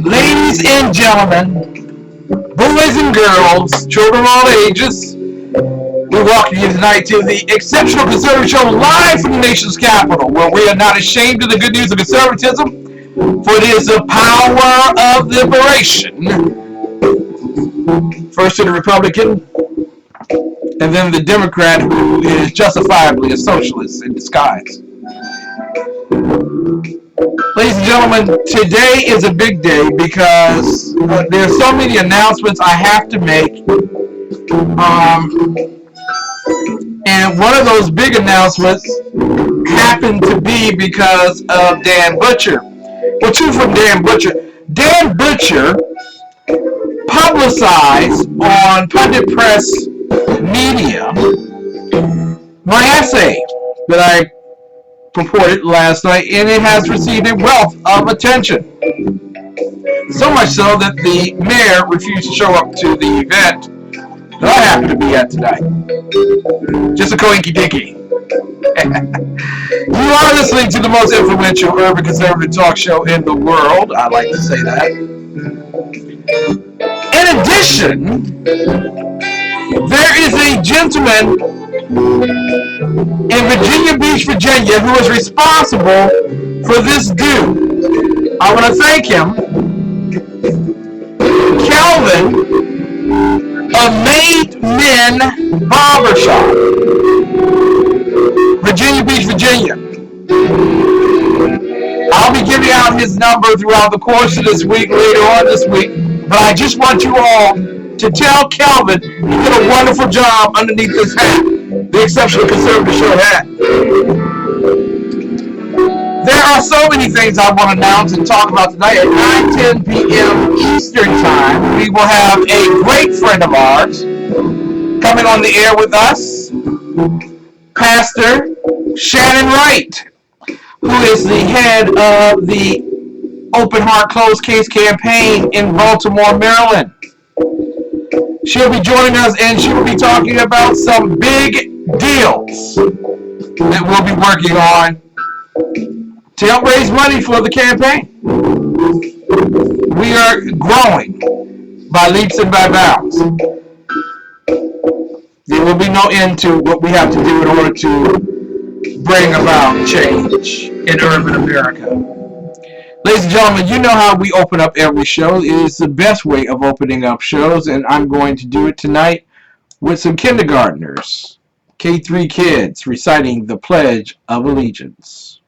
Ladies and gentlemen, boys and girls, children of all ages, we welcome you tonight to the Exceptional Conservative Show live from the nation's capital, where we are not ashamed of the good news of conservatism, for it is the power of liberation. First to the Republican, and then the Democrat, who is justifiably a socialist in disguise. Ladies and gentlemen, today is a big day because there are so many announcements I have to make. And one of those big announcements happened to be because of Dan Butcher. Well, two from Dan Butcher. Dan Butcher publicized on Pundit Press Media my essay that I purported last night, and it has received a wealth of attention. So much so that the mayor refused to show up to the event that I happen to be at tonight. Just a coinky-dinky. You are listening to the most influential urban conservative talk show in the world. I like to say that. In addition, there is a gentleman in Virginia Beach, Virginia, who is responsible for this do. I want to thank him. Calvin of Made Men Barbershop, Virginia Beach, Virginia. I'll be giving out his number throughout the course of this week, later on this week, but I just want you all to tell Calvin he did a wonderful job underneath this hat, the Exceptional Conservative Show hat. There are so many things I want to announce and talk about tonight. At 9:10 p.m. Eastern Time, we will have a great friend of ours coming on the air with us, Pastor Shannon Wright, who is the head of the Open Heart Closed Case campaign in Baltimore, Maryland. She'll be joining us, and she will be talking about some big deals that we'll be working on to help raise money for the campaign. We are growing by leaps and by bounds. There will be no end to what we have to do in order to bring about change in urban America. Ladies and gentlemen, you know how we open up every show. It is the best way of opening up shows, and I'm going to do it tonight with some kindergartners, K3 kids, reciting the Pledge of Allegiance.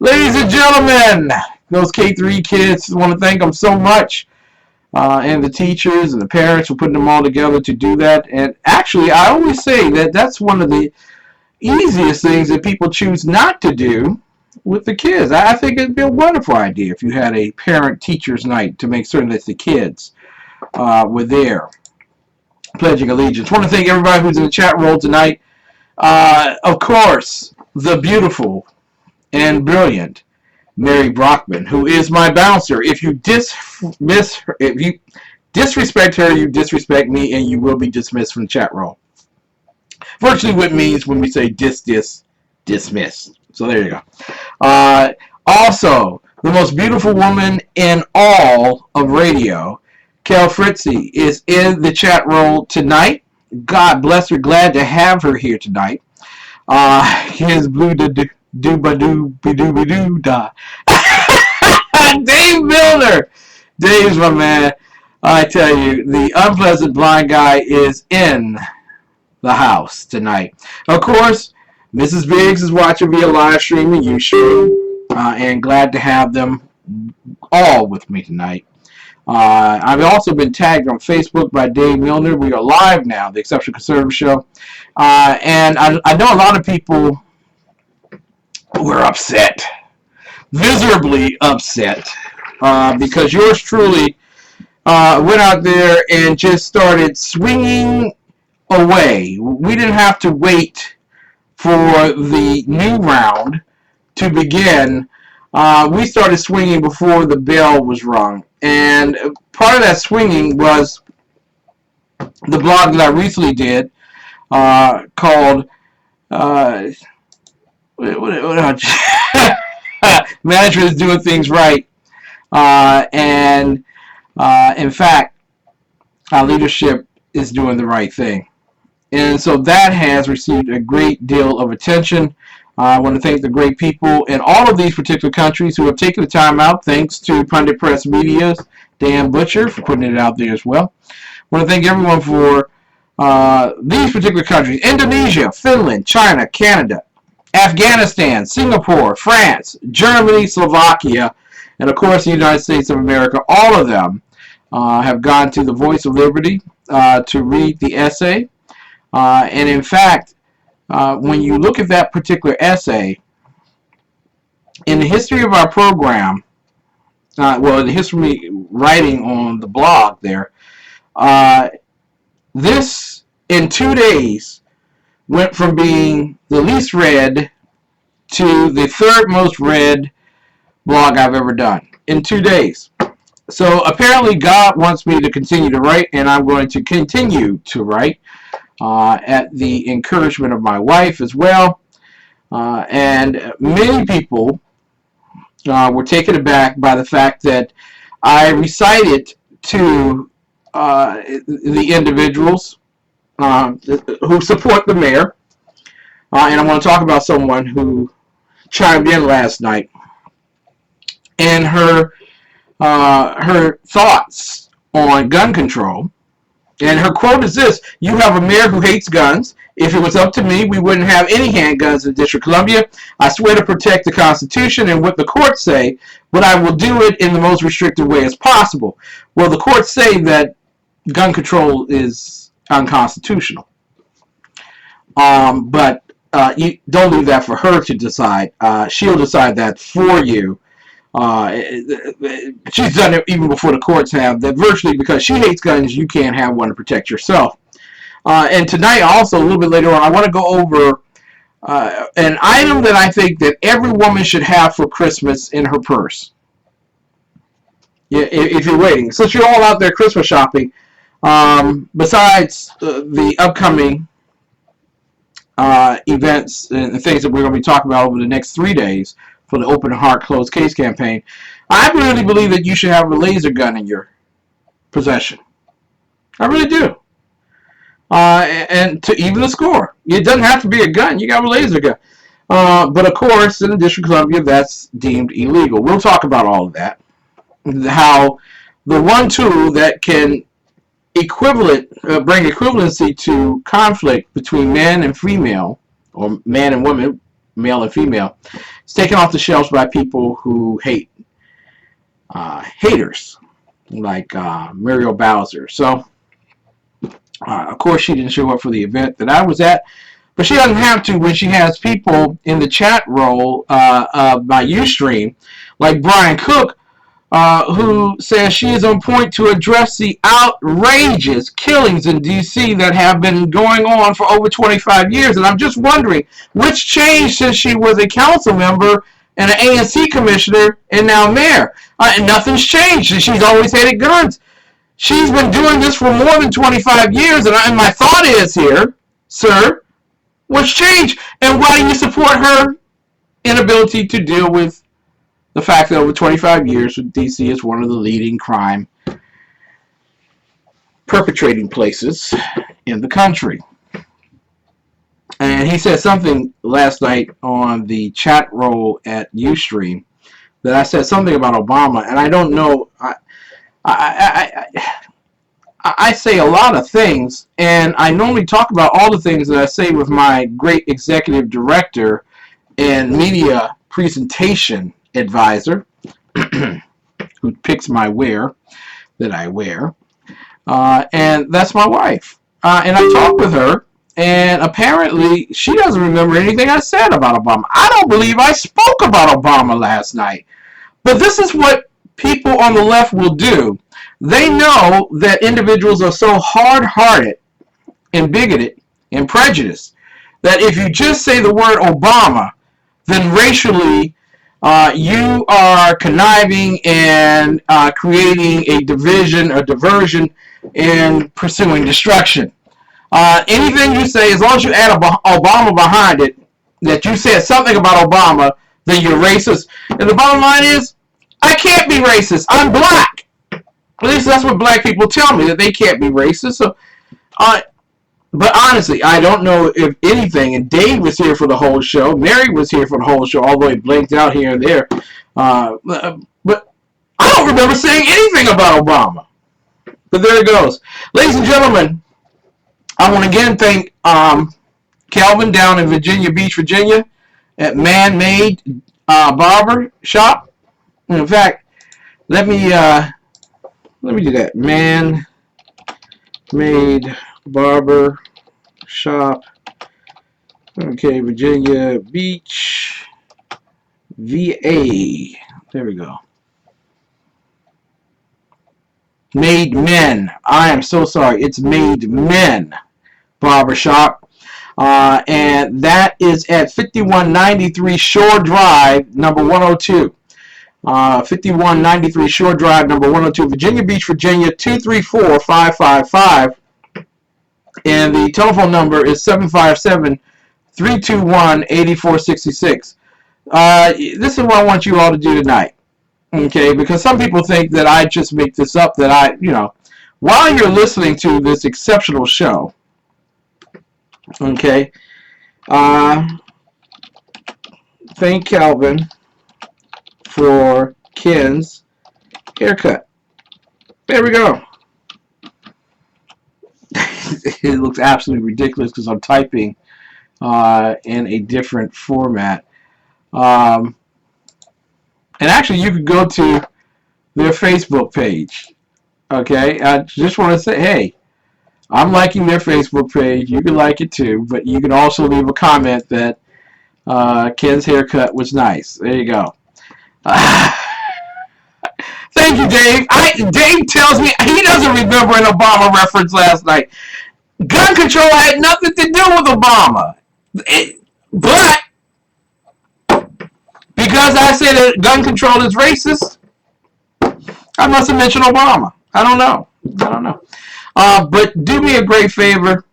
Ladies and gentlemen, those K3 kids, I want to thank them so much, and the teachers and the parents for putting them all together to do that. And actually, I always say that that's one of the easiest things that people choose not to do with the kids. I think it'd be a wonderful idea if you had a parent-teachers night to make certain that the kids were there pledging allegiance. I want to thank everybody who's in the chat room tonight. Of course, the beautiful and brilliant Mary Brockman, who is my bouncer. If you dismiss her, if you disrespect her, you disrespect me, and you will be dismissed from the chat room. Virtually what it means when we say dismissed. So there you go. Also, the most beautiful woman in all of radio, Kel Fritzy, is in the chat room tonight. God bless her. Glad to have her here tonight. His blue Dooba-doo-be-doo-be-doo-da. Dave Milner. Dave's my man. I tell you, the unpleasant blind guy is in the house tonight. Of course, Mrs. Biggs is watching via live stream and Ustream, and glad to have them all with me tonight. I've also been tagged on Facebook by Dave Milner. We are live now, the Exceptional Conservative Show. And I know a lot of people were upset, miserably upset, because yours truly went out there and just started swinging away. We didn't have to wait for the new round to begin. We started swinging before the bell was rung. And part of that swinging was the blog that I recently did called Management is Doing Things Right. And in fact, our leadership is doing the right thing. And so that has received a great deal of attention. I want to thank the great people in all of these particular countries who have taken the time out. Thanks to Pundit Press Media's Dan Butcher for putting it out there as well. I want to thank everyone for these particular countries: Indonesia, Finland, China, Canada, Afghanistan, Singapore, France, Germany, Slovakia, and of course the United States of America. All of them have gone to the Voice of Liberty to read the essay. And in fact, when you look at that particular essay, in the history of our program, in the history writing on the blog there, this in 2 days went from being the least read to the third most read blog I've ever done in 2 days. So apparently God wants me to continue to write, and I'm going to continue to write at the encouragement of my wife as well. And many people were taken aback by the fact that I recited to the individuals who support the mayor. And I want to talk about someone who chimed in last night and her thoughts on gun control. And her quote is this: "You have a mayor who hates guns. If it was up to me, we wouldn't have any handguns in District of Columbia. I swear to protect the Constitution and what the courts say, but I will do it in the most restrictive way as possible." Well, the courts say that gun control is unconstitutional. But you don't leave that for her to decide. She'll decide that for you. She's done it even before the courts have, that virtually because she hates guns, you can't have one to protect yourself. And tonight, also, a little bit later on, I want to go over an item that I think that every woman should have for Christmas in her purse. Yeah, if you're waiting. Since you're all out there Christmas shopping, besides the upcoming events and things that we're going to be talking about over the next 3 days for the Open Heart Closed Case campaign, I really believe that you should have a laser gun in your possession. I really do. And to even the score. It doesn't have to be a gun. You got a laser gun. But of course, in the District of Columbia, that's deemed illegal. We'll talk about all of that. How the one tool that can bring equivalency to conflict between man and female, or man and woman, male and female, is taken off the shelves by people who hate haters, like Muriel Bowser. So, of course, she didn't show up for the event that I was at, but she doesn't have to when she has people in the chat roll by Ustream, like Brian Cook, who says she is on point to address the outrageous killings in D.C. that have been going on for over 25 years. And I'm just wondering, which changed since she was a council member and an ANC commissioner and now mayor? And nothing's changed. She's always hated guns. She's been doing this for more than 25 years. And my thought is here, sir, what's changed? And why do you support her inability to deal with the fact that over 25 years, D.C. is one of the leading crime perpetrating places in the country? And he said something last night on the chat roll at Ustream that I said something about Obama, and I don't know. I, I say a lot of things, and I normally talk about all the things that I say with my great executive director and media presentation advisor, who picks my wear that I wear, and that's my wife. And I talked with her, and apparently she doesn't remember anything I said about Obama. I don't believe I spoke about Obama last night. But this is what people on the left will do. They know that individuals are so hard-hearted and bigoted and prejudiced that if you just say the word Obama, then racially you are conniving and creating a division or diversion and pursuing destruction. Anything you say, as long as you add Obama behind it, that you said something about Obama, then you're racist. And the bottom line is, I can't be racist. I'm black. At least that's what black people tell me, that they can't be racist. So, but honestly, I don't know if anything. And Dave was here for the whole show. Mary was here for the whole show, although he blinked out here and there. But I don't remember saying anything about Obama. But there it goes. Ladies and gentlemen, I want to again thank Calvin down in Virginia Beach, Virginia, at Man-Made Barber Shop. In fact, let me do that. Man-Made Barber Shop. Okay, Virginia Beach, VA. There we go. Made Men. I am so sorry. It's Made Men Barbershop. And that is at 5193 Shore Drive, number 102. 5193 Shore Drive, number 102, Virginia Beach, Virginia, 234-555. And the telephone number is 757-321-8466. This is what I want you all to do tonight. Okay, because some people think that I just make this up, that while you're listening to this exceptional show, okay, thank Calvin for Ken's haircut. There we go. It looks absolutely ridiculous because I'm typing in a different format. And actually, you could go to their Facebook page. Okay, I just want to say, hey, I'm liking their Facebook page. You can like it too, but you can also leave a comment that Ken's haircut was nice. There you go. Thank you, Dave. Dave tells me he doesn't remember an Obama reference last night. Gun control had nothing to do with Obama. But because I said that gun control is racist, I must have mentioned Obama. I don't know. But do me a great favor.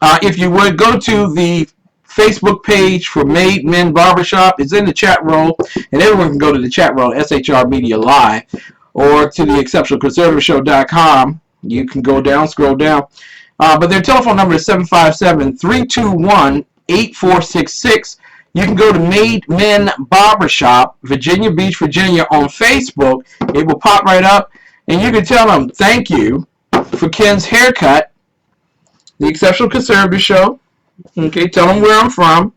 If you would, go to the Facebook page for Made Men Barbershop. It's in the chat roll, and everyone can go to the chat roll, SHR Media Live, or to the exceptionalconservativeshow.com. You can go down, scroll down. But their telephone number is 757-321-8466. You can go to Made Men Barbershop, Virginia Beach, Virginia, on Facebook. It will pop right up, and you can tell them thank you for Ken's haircut, the Exceptional Conservative Show. Okay, tell them where I'm from,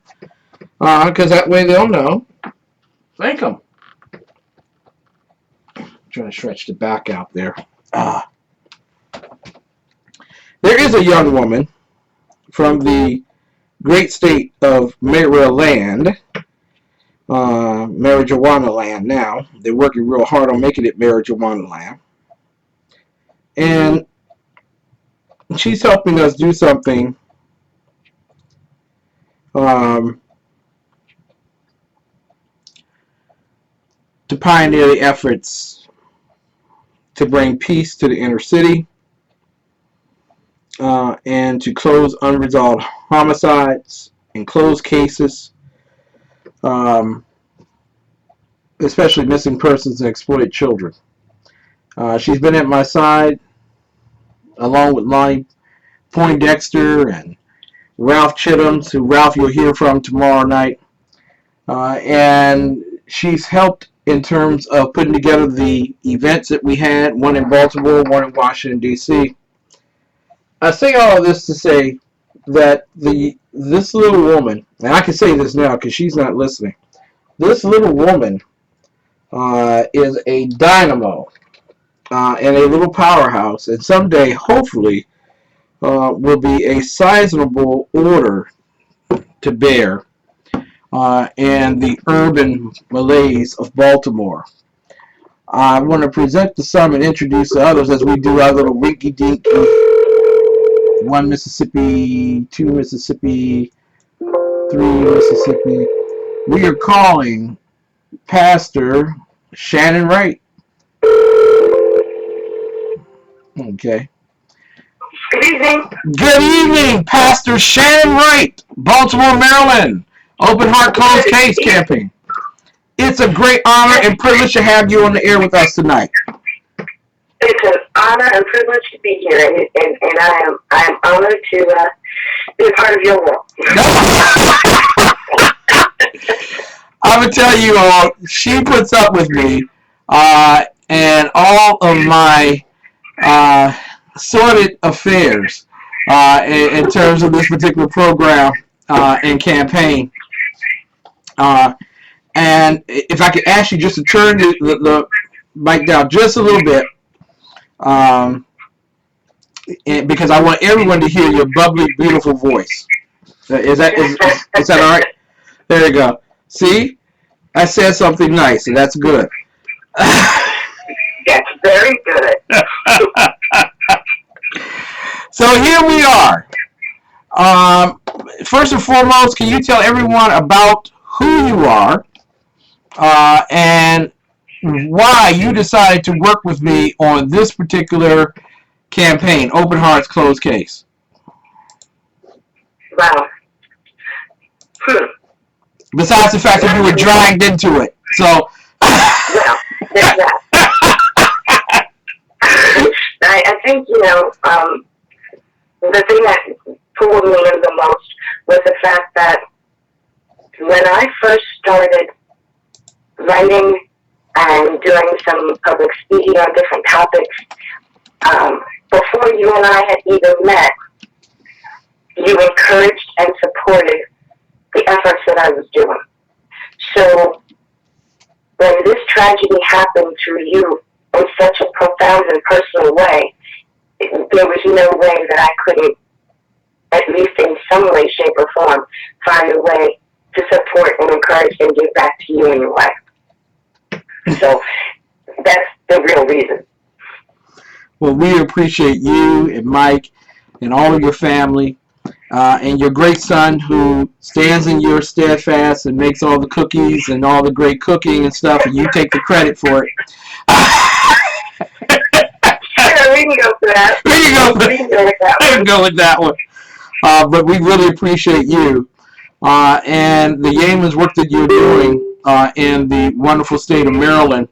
because that way they'll know. Thank them. Trying to stretch the back out there. There is a young woman from the great state of Maryland, Marijuana Land now. They're working real hard on making it Marijuana Land. And she's helping us do something to pioneer the efforts to bring peace to the inner city, and to close unresolved homicides and close cases, especially missing persons and exploited children. She's been at my side along with Lonnie Poindexter and Ralph Chittums, who Ralph you'll hear from tomorrow night. And she's helped in terms of putting together the events that we had, one in Baltimore, one in Washington, D.C. I say all of this to say that this little woman, and I can say this now because she's not listening, this little woman is a dynamo and a little powerhouse, and someday, hopefully, will be a sizable order to bear in the urban malaise of Baltimore. I want to present to some and introduce the others as we do our little rinky-dink. 1 Mississippi, 2 Mississippi, 3 Mississippi. We are calling Pastor Shannon Wright. Okay. Good evening. Good evening, Pastor Shannon Wright, Baltimore, Maryland. Open Heart Closed Case Camping. It's a great honor and privilege to have you on the air with us tonight. It's an honor and privilege to be here, and I am honored to be a part of your world. I'm going to tell you all, she puts up with me and all of my sordid affairs in terms of this particular program and campaign. And if I could ask you just to turn the mic down just a little bit, because I want everyone to hear your bubbly, beautiful voice. Is that all right? There you go. See, I said something nice, and that's good. That's very good. So here we are. First and foremost, can you tell everyone about who you are and why you decided to work with me on this particular campaign, Open Hearts Closed Case? Wow. Besides the fact that you were dragged into it. So. Well, there's that. I think, the thing that pulled me in the most was the fact that when I first started writing and doing some public speaking on different topics, before you and I had even met, you encouraged and supported the efforts that I was doing. So when this tragedy happened through you in such a profound and personal way, there was no way that I couldn't, at least in some way, shape, or form, find a way to support and encourage and give back to you and your wife. So that's the real reason. Well, we appreciate you and Mike and all of your family and your great son who stands in your steadfast and makes all the cookies and all the great cooking and stuff, and you take the credit for it. Sure, we can go for that. We can go with that one. But we really appreciate you and the yeoman's work that you're doing in the wonderful state of Maryland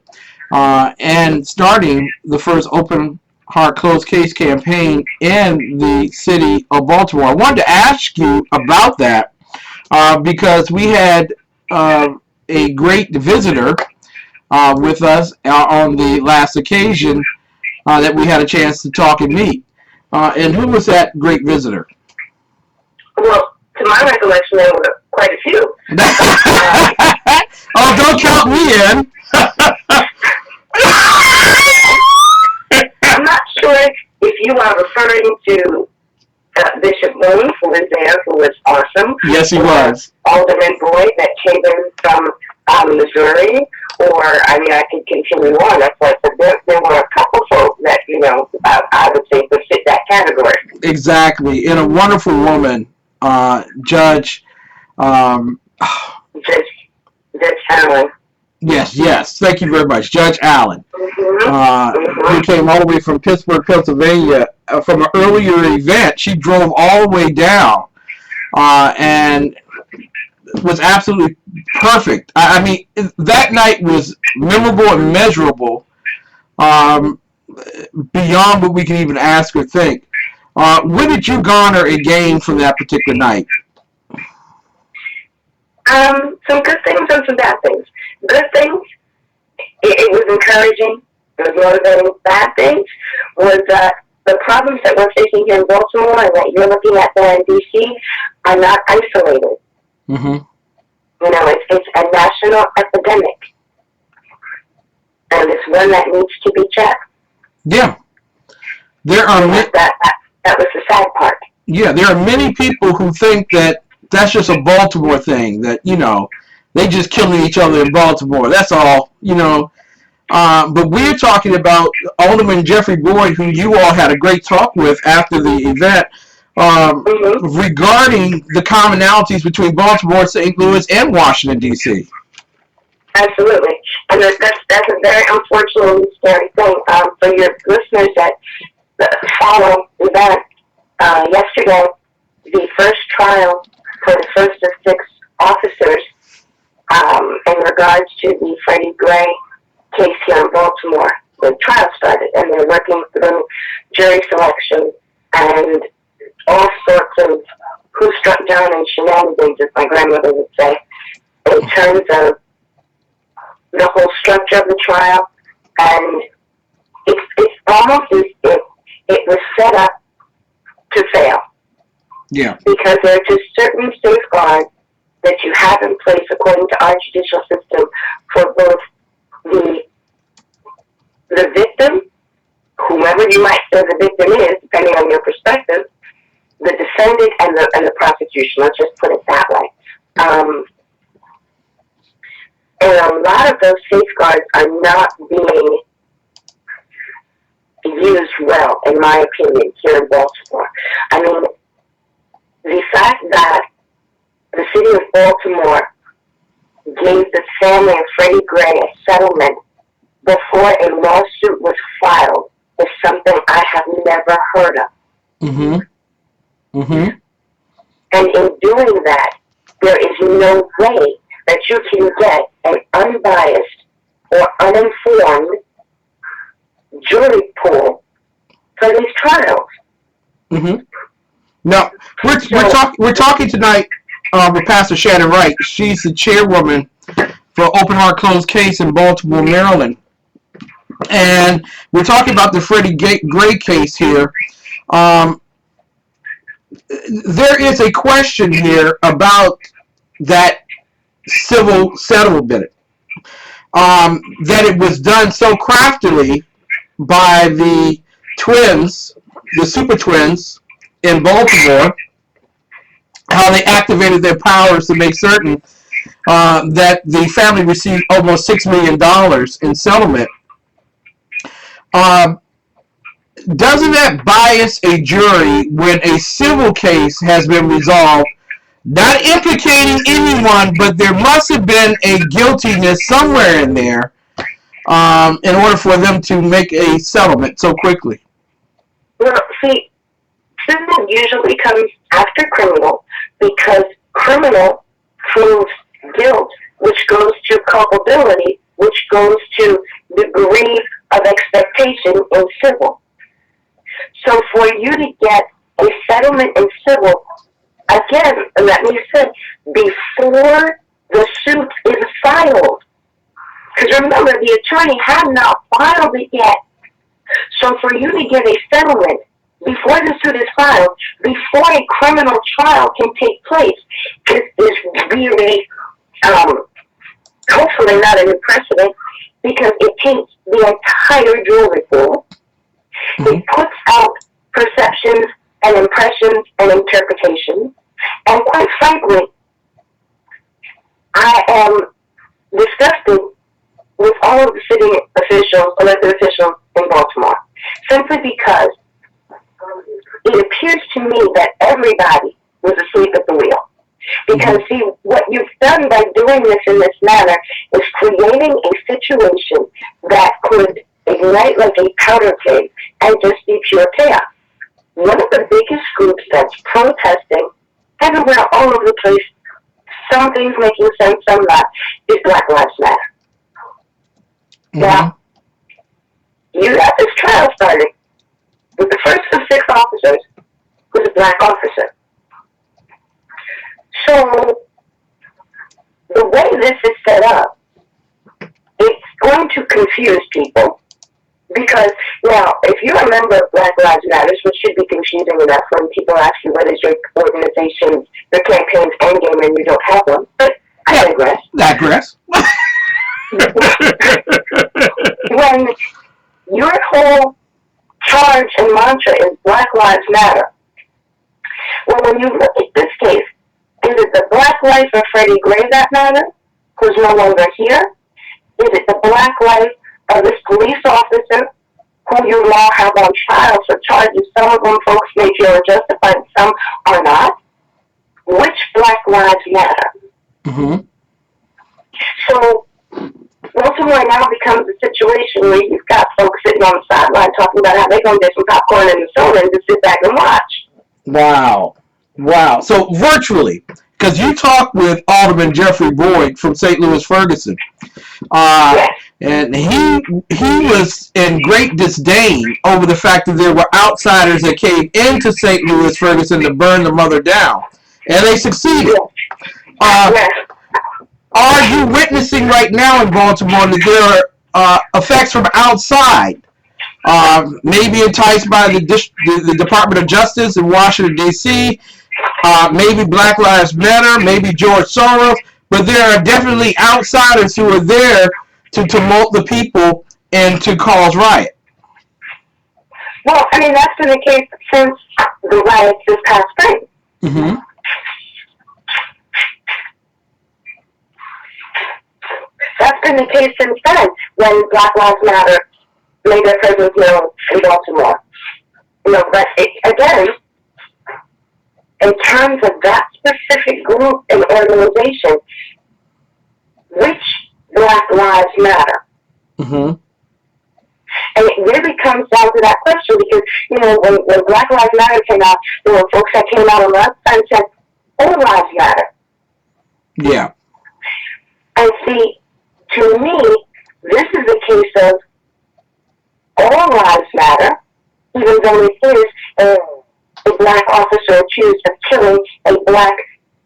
and starting the first Open Heart Closed Case campaign in the city of Baltimore. I wanted to ask you about that because we had a great visitor with us on the last occasion that we had a chance to talk and meet. And who was that great visitor? Well, to my recollection, there were quite a few. Oh, don't count me in. I'm not sure if you are referring to Bishop Moon, who was there, who was awesome. Yes, he was. Alderman Boyd that came in from Missouri, or, I could continue on. That's why there were a couple folks that, I would say would fit that category. Exactly. And a wonderful woman, Judge Allen. Yes. Thank you very much. Judge Allen, who came all the way from Pittsburgh, Pennsylvania, from an earlier event. She drove all the way down and was absolutely perfect. I mean, that night was memorable and measurable beyond what we can even ask or think. What did you garner and gain from that particular night? Some good things and some bad things. Good things, it was encouraging. It was motivating. Bad things was the problems that we're facing here in Baltimore and that you're looking at there in D.C. are not isolated. Mm-hmm. You know, it's a national epidemic. And it's one that needs to be checked. Yeah. There are that was the sad part. Yeah, there are many people who think that that's just a Baltimore thing, that, you know, they just killing each other in Baltimore. That's all, you know. But we're talking about Alderman Jeffrey Boyd, who you all had a great talk with after the event, regarding the commonalities between Baltimore, St. Louis, and Washington, D.C. Absolutely. And that's a very unfortunate and scary thing. For your listeners that follow the event, yesterday, the first trial for the first of 6 officers in regards to the Freddie Gray case here in Baltimore, the trial started, and they're working through jury selection and all sorts of who struck down and shenanigans, as my grandmother would say, in terms of the whole structure of the trial. And it's almost as if it was set up to fail. Yeah. Because there are just certain safeguards that you have in place according to our judicial system for both the victim, whoever you might say the victim is, depending on your perspective, the defendant, and the prosecution. Let's just put it that way. And a lot of those safeguards are not being used well, in my opinion, here in Baltimore. I mean, the fact that the city of Baltimore gave the family of Freddie Gray a settlement before a lawsuit was filed is something I have never heard of. Mm-hmm. Mm-hmm. And in doing that, there is no way that you can get an unbiased or uninformed jury pool for these trials. Mm-hmm. Now, we're talking tonight with Pastor Shannon Wright. She's the chairwoman for Open Heart Closed Case in Baltimore, Maryland. And we're talking about the Freddie Gray case here. There is a question here about that civil settlement. That it was done so craftily by the twins, the super twins in Baltimore, how they activated their powers to make certain that the family received almost $6 million in settlement. Doesn't that bias a jury when a civil case has been resolved, not implicating anyone, but there must have been a guiltiness somewhere in there in order for them to make a settlement so quickly? Well, see, civil usually comes after criminal because criminal proves guilt, which goes to culpability, which goes to degree of expectation in civil. So for you to get a settlement in civil, again, let me say, before the suit is filed, because remember, the attorney had not filed it yet. So for you to get a settlement before the suit is filed, before a criminal trial can take place, is really, hopefully not a new precedent, because it takes the entire jury pool. It puts out perceptions and impressions and interpretations. And quite frankly, I am disgusted with all of the city officials, elected officials in Baltimore, simply because it appears to me that everybody was asleep at the wheel. Because, see, what you've done by doing this in this manner is creating a situation that could ignite like a powder keg and just be pure chaos. One of the biggest groups that's protesting everywhere, all over the place, some things making sense, some not, is Black Lives Matter. Now, you got this trial started with the first of 6 officers black officer. So the way this is set up, it's going to confuse people. Because now, if you remember Black Lives Matter, which should be confusing enough when people ask you what is your organization's, your campaign's endgame and you don't have one, but I digress. Digress. When your whole charge and mantra is Black Lives Matter, well, when you look at this case, is it the black life of Freddie Gray that matter, who's no longer here? Is it the black life of this police officer who you now have on trial for charges? Some of them folks may feel are justified, some are not. Which Black Lives Matter? Mm-hmm. So Baltimore now becomes a situation where you've got folks sitting on the sideline talking about how they're going to get some popcorn and soda and just sit back and watch. Wow. Wow. So virtually, because you talked with Alderman Jeffrey Boyd from St. Louis Ferguson, Yes. and he was in great disdain over the fact that there were outsiders that came into St. Louis Ferguson to burn the mother down, and they succeeded. Yes. Are you witnessing right now in Baltimore that there are effects from outside, maybe enticed by the Department of Justice in Washington, D.C., maybe Black Lives Matter, maybe George Soros, but there are definitely outsiders who are there to tumult the people and to cause riot? Well, I mean, that's been the case since the riots this past spring. Mm-hmm. That's been the case since then, when Black Lives Matter made their presence known in Baltimore. But again, in terms of that specific group and organization, which Black Lives Matter? Mm-hmm. And it really comes down to that question because, when Black Lives Matter came out, there were folks that came out on the other side and said, all lives matter. Yeah. And see, to me, this is a case of all lives matter, even though it is a black officer accused of killing a black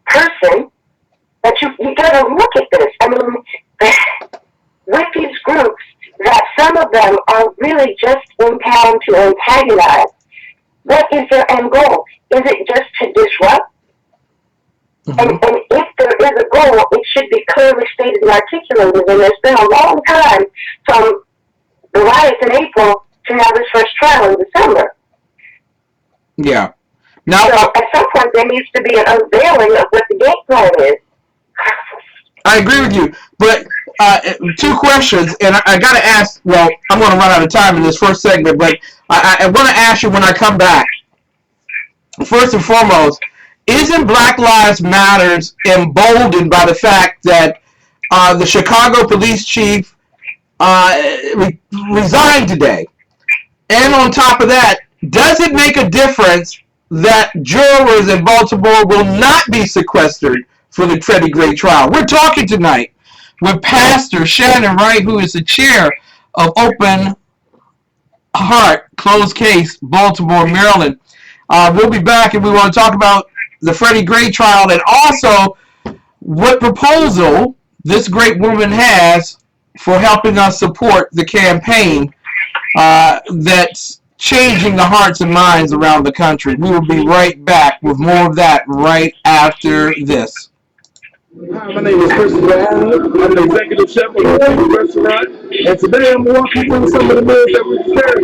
person. But you got to look at this. I mean, with these groups, that some of them are really just in town to antagonize. What is their end goal? Is it just to disrupt? Mm-hmm. And if there is a goal, it should be clearly stated and articulated. And it's been a long time from the riots in April to now this first trial in December. Yeah. Now, so at some point, there needs to be an unveiling of what the game plan is. I agree with you, but two questions, and I got to ask. Well, I'm going to run out of time in this first segment, but I want to ask you when I come back. First and foremost, isn't Black Lives Matters emboldened by the fact that the Chicago police chief resigned today? And on top of that, does it make a difference that jurors in Baltimore will not be sequestered for the Freddie Gray trial? We're talking tonight with Pastor Shannon Wright, who is the chair of Open Heart Closed Case, Baltimore, Maryland. We'll be back and we want to talk about the Freddie Gray trial and also what proposal this great woman has for helping us support the campaign that's changing the hearts and minds around the country. We will be right back with more of that right after this. Hi, my name is Chris Brown. I'm the executive chef of the restaurant, and today I'm walking through some of the meals that we prepare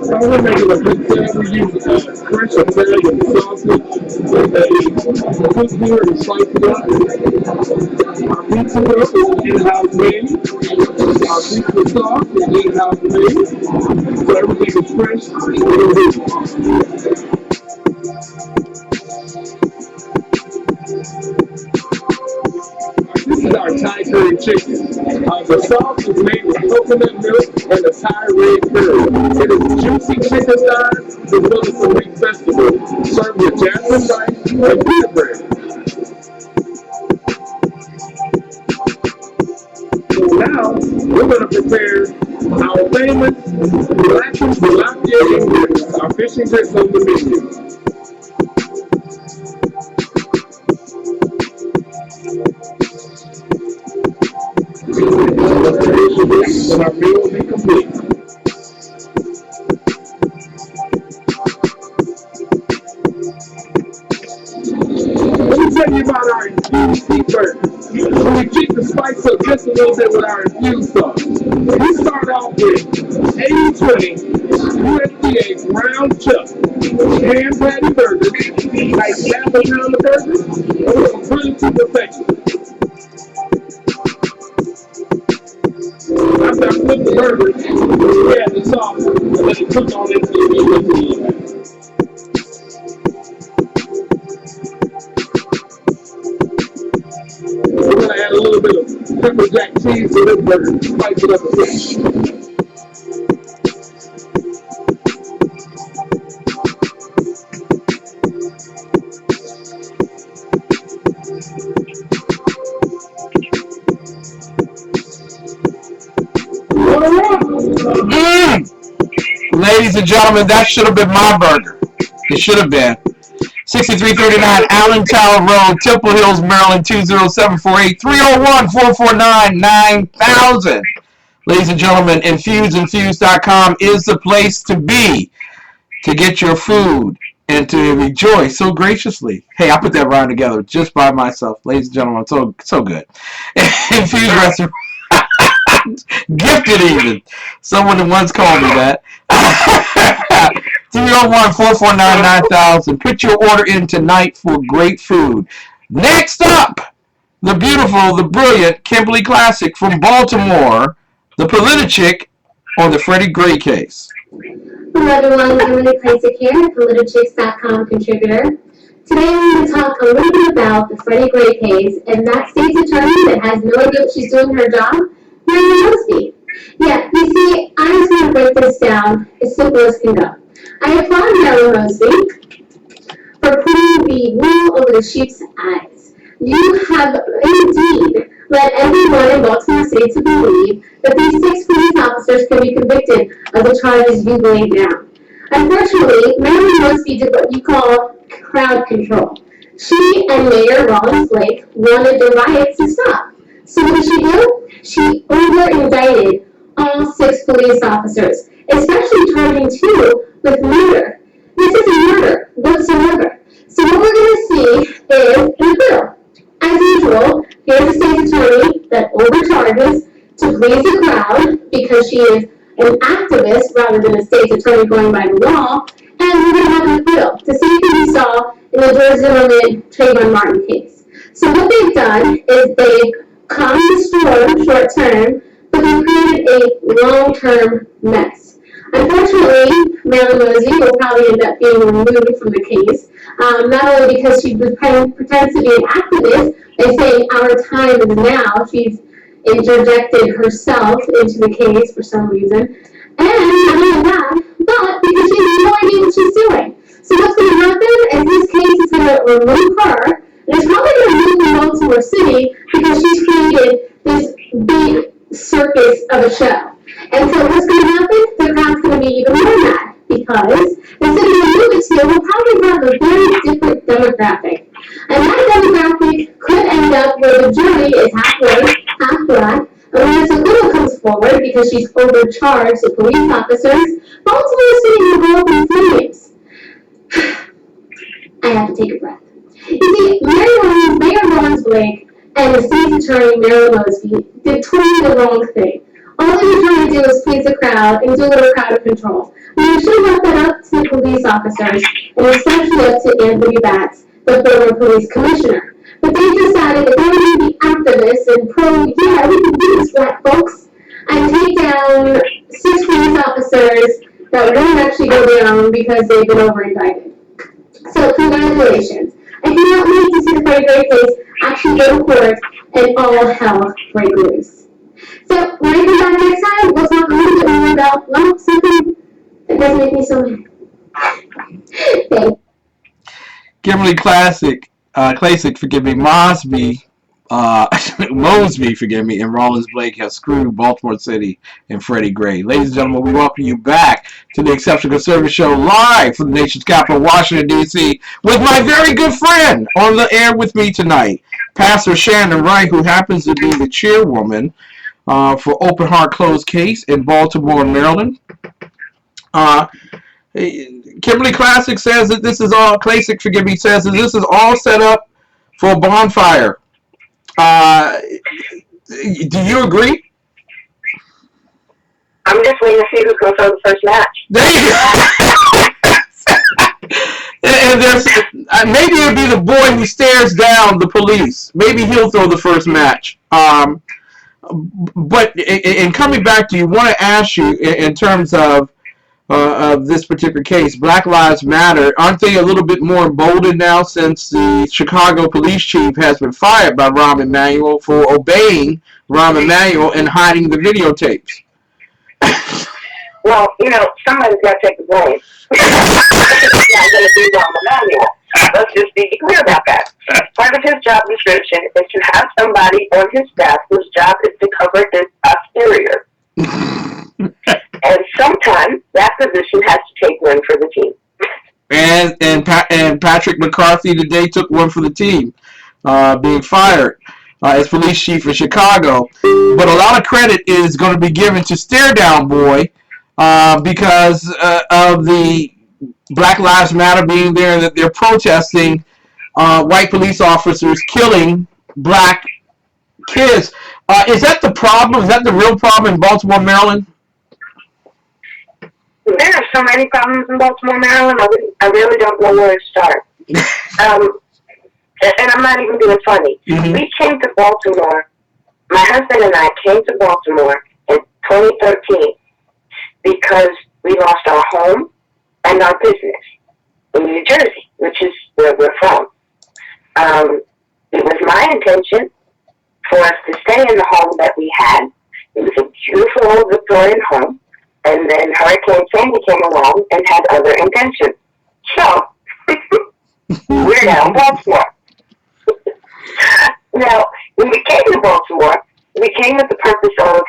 We're making a big pan. We use fresh Italian sausage with a cooked here and sliced it up. Our pizza roll is in-house made. Our pizza sauce is in-house made. So everything is fresh and good. This is our Thai curry chicken. The sauce is made with coconut milk and a Thai red curry. It is juicy chicken thighs as well as some mixed vegetables, served with jasmine rice and pita bread. Our famous black tilapia and grits, our fishing grits on the menu. And our meal will be complete. Let me tell you about our infused beef burger. We keep the spice up just a little bit with our infused sauce. We start off with 80/20 USDA ground chuck, hand patty burgers, like half a pound of burgers, and we're going to grill it to perfection. After I flip the burgers, we add the sauce and let it cook on into the meat. We're going to add a little bit of pepper jack cheese to this burger, spice it up a bit. Ladies and gentlemen, that should have been my burger. It should have been. 6339 Allentown Road, Temple Hills, Maryland, 20748 301-449-9000. Ladies and gentlemen, infuse.com is the place to be to get your food and to rejoice so graciously. Hey, I put that rhyme together just by myself. Ladies and gentlemen, so good. Infuse restaurant. Gifted even. Someone once called me that. 301-449-9000. Put your order in tonight for great food. Next up, the beautiful, the brilliant Kimberly Classic from Baltimore, the Politichick on the Freddie Gray case. Hello everyone, Kimberly Classic here, PolitiChicks.com contributor. Today I'm going to talk a little bit about the Freddie Gray case and that state's attorney that has no idea what she's doing her job, Mary Mosby. Yeah, you see, I just want to break this down as simple as can go. I applaud Mary Mosby for putting the wool over the sheep's eyes. You have indeed led everyone in Baltimore City to believe that these 6 police officers can be convicted of the charges you laid down. Unfortunately, Mary Mosby did what you call crowd control. She and Mayor Rollins Blake wanted the riots to stop. So what did she do? She over-indicted all 6 police officers, especially charging 2 with murder. This isn't murder whatsoever. So what we're going to see is an acquittal. As usual, here's a state's attorney that overcharges to please the crowd because she is an activist rather than a state's attorney going by the law, and we're going to have an acquittal. The same thing we saw in the George Zimmerman Trayvon Martin case. So what they've done is they've calmed the storm short term, but they've created a long-term mess. Unfortunately, Mary Mosby will probably end up being removed from the case, not only because she pretends to be an activist and saying our time is now, she's interjected herself into the case for some reason, and not only that, but because she has no idea what she's doing. So what's going to happen is this case is going to remove her, and it's probably going to move to Baltimore City because she's created this big circus of a show. And so what's going to happen? The crowd's going to be even more mad because instead of move it to, we'll probably have a very different demographic. And that demographic could end up where the jury is half white, half black, and when this acquittal comes forward because she's overcharged the police officers, Baltimore City will go up in flames. I have to take a breath. You see, Mayor Rollins Blake and the state's attorney, Mary Mosby, did totally the wrong thing. All they were trying to do was please the crowd and do a little crowd control. We should have left that up to the police officers, and especially up to Anthony Batts, the former police commissioner. But they decided that they were going to be activists and yeah, we can do this, black folks, and take down 6 police officers that wouldn't actually go down because they've been over-indicted. So congratulations. I cannot wait to see the Freddie Gray case actually go to court and all hell break loose. So when I come back next time, we'll talk a little bit more about, well, something that doesn't make me so mad. Thanks. Kimberly Classic, forgive me, Mosby Mosby, forgive me, and Rollins Blake have screwed Baltimore City and Freddie Gray. Ladies and gentlemen, we welcome you back to the Exceptional Conservative Show live from the nation's capital, Washington, D.C., with my very good friend on the air with me tonight, Pastor Shannon Wright, who happens to be the chairwoman for Open Heart Closed Case in Baltimore, Maryland. Kimberly Classic says that this is all, Classic, forgive me, says that this is all set up for a bonfire. Do you agree? I'm just waiting to see who's going to throw the first match. There you go. And there's maybe it'll be the boy who stares down the police. Maybe he'll throw the first match. But in coming back to you, want to ask you in terms of this particular case, Black Lives Matter, aren't they a little bit more emboldened now since the Chicago police chief has been fired by Rahm Emanuel for obeying Rahm Emanuel and hiding the videotapes? Well, somebody's got to take the blame. It's not going to be Rahm Emanuel. Let's just be clear about that. Part of his job description is to have somebody on his staff whose job is to cover his posterior. And sometimes that position has to take one for the team. And Patrick McCarthy today took one for the team, being fired as police chief in Chicago. But a lot of credit is going to be given to Stare Down Boy because of the Black Lives Matter being there, and that they're protesting white police officers killing black kids. Is that the problem? Is that the real problem in Baltimore, Maryland? There are so many problems in Baltimore, Maryland. I really don't know where to start. And I'm not even being funny. Mm-hmm. We came to Baltimore. My husband and I came to Baltimore in 2013 because we lost our home and our business in New Jersey, which is where we're from. It was my intention for us to stay in the home that we had. It was a beautiful old Victorian home. And then Hurricane Sandy came along and had other intentions. So, we're now in Baltimore. Now, when we came to Baltimore, we came with the purpose of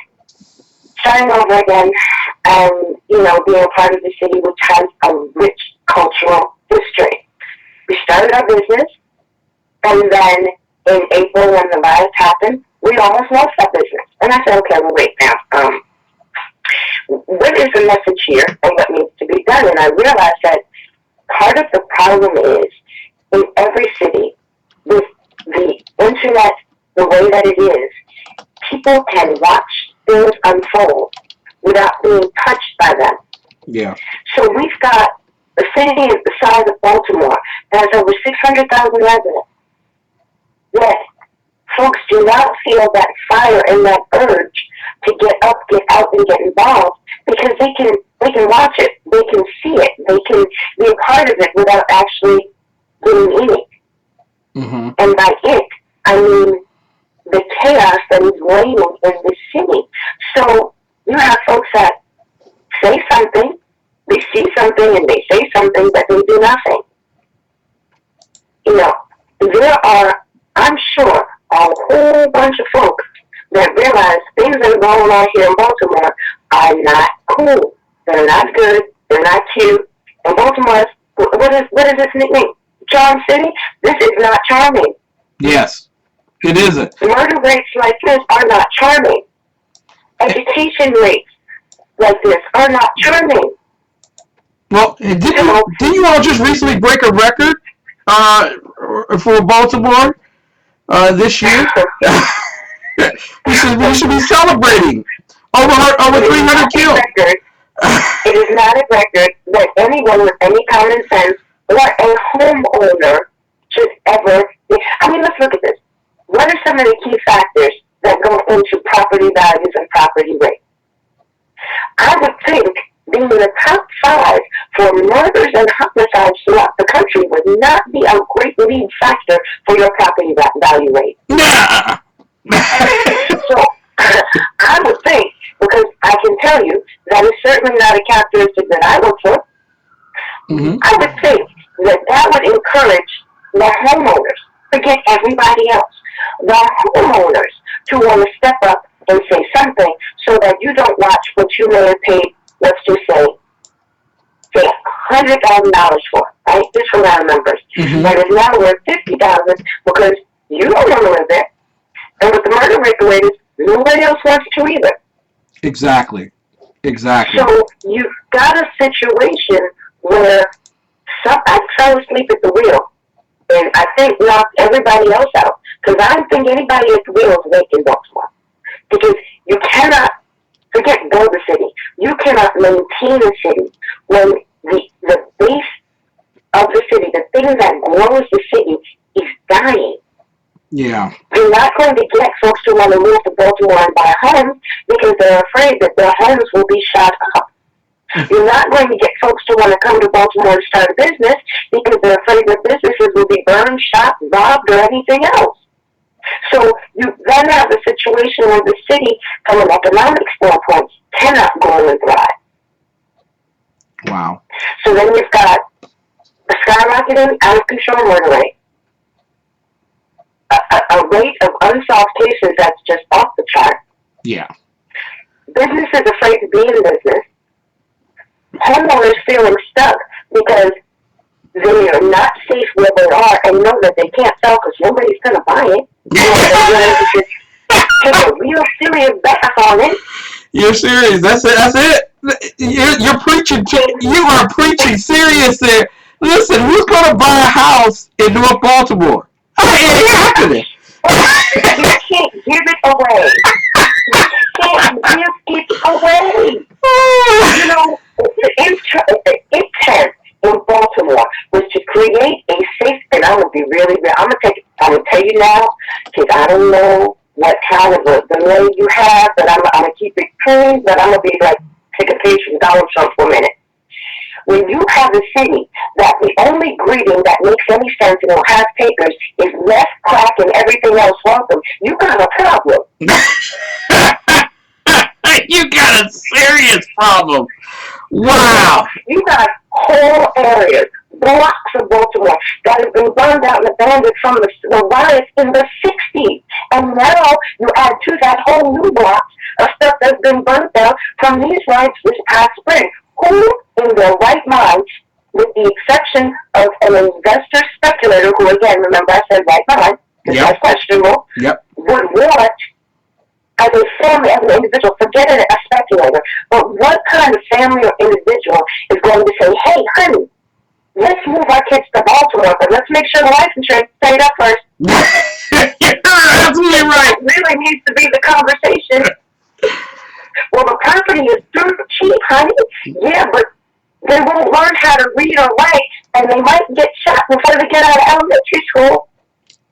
starting over again and, being a part of the city which has a rich cultural history. We started our business, and then in April when the riots happened, we almost lost that business. And I said, okay, well, wait now. What is the message here and what needs to be done? And I realized that part of the problem is in every city with the internet the way that it is, people can watch things unfold without being touched by them. Yeah. So we've got a city the size of Baltimore that has over 600,000 residents. Yet folks do not feel that fire and that urge to get up, get out, and get involved because they can watch it, they can see it, they can be a part of it without actually getting in it. Mm-hmm. And by it, I mean the chaos that is reigning in the city. So you have folks that say something, they see something, and they say something, but they do nothing. There are, I'm sure, a whole bunch of folks that realize things that are going on here in Baltimore are not cool. They're not good. They're not cute. And Baltimore, what is its nickname? Charm City? This is not charming. Yes, it isn't. Murder rates like this are not charming. Education rates like this are not charming. Well, didn't you all just recently break a record for Baltimore this year? we should be celebrating over 300 killed. It is not a record that anyone with any common sense or a homeowner should ever. I mean, let's look at this. What are some of the key factors that go into property values and property rates? I would think being in the top 5 for murders and homicides throughout the country would not be a great lead factor for your property value rate. Nah. So, I would think, because I can tell you that is certainly not a characteristic that I look for, I would think that would encourage the homeowners, forget everybody else, the homeowners to want to step up and say something so that you don't watch what you may have paid, let's just say $100,000 for, right? Just from our numbers. Mm-hmm. That is now worth $50,000 because you don't want to live there. And with the murder rate the way it is, nobody else wants to either. Exactly. So you've got a situation where I fell asleep at the wheel, and I think knocked everybody else out. Because I don't think anybody at the wheel is awake in Baltimore. Because you cannot, forget build a city, you cannot maintain a city when the base of the city, the thing that grows the city, is dying. Yeah. You're not going to get folks to want to move to Baltimore and buy homes because they're afraid that their homes will be shot up. You're not going to get folks to want to come to Baltimore and start a business because they're afraid that businesses will be burned, shot, robbed, or anything else. So you then have a situation where the city, from an economic standpoint, cannot grow and thrive. Wow. So then you've got a skyrocketing, out of control murder rate. A rate of unsolved cases that's just off the chart. Yeah. Businesses afraid to be in business. Homeowners feeling stuck because they are not safe where they are and know that they can't sell because nobody's going to buy it. They're willing to just take a real serious bet on it. You're serious. That's it. You're preaching. You are preaching serious there. Listen, who's going to buy a house in North Baltimore? It ain't happening. You can't give it away. You can't give it away. You know, the intent in Baltimore was to create a safe, and I'm gonna be really, I'm gonna tell you now, because I don't know what kind of a delay you have, but I'm gonna keep it clean, but I'm gonna be like, take a page from Donald Trump for a minute. When you have a city that the only greeting that makes any sense and will have papers is meth, crack, and everything else welcome, you got a problem. You got a serious problem. Wow. You got whole areas, blocks of Baltimore that have been burned out and abandoned from the riots in the 60s. And now you add to that whole new blocks of stuff that's been burnt out from these riots this past spring. Who in their right mind, with the exception of an investor speculator, who again, remember I said right mind, because that's questionable, would want, as a family, as an individual, forget it, a speculator, but what kind of family or individual is going to say, hey, honey, let's move our kids to Baltimore, but let's make sure the life insurance is paid up first. You're absolutely right. That really needs to be the conversation. Well, the property is too cheap, honey. Yeah, but they won't learn how to read or write, and they might get shot before they get out of elementary school.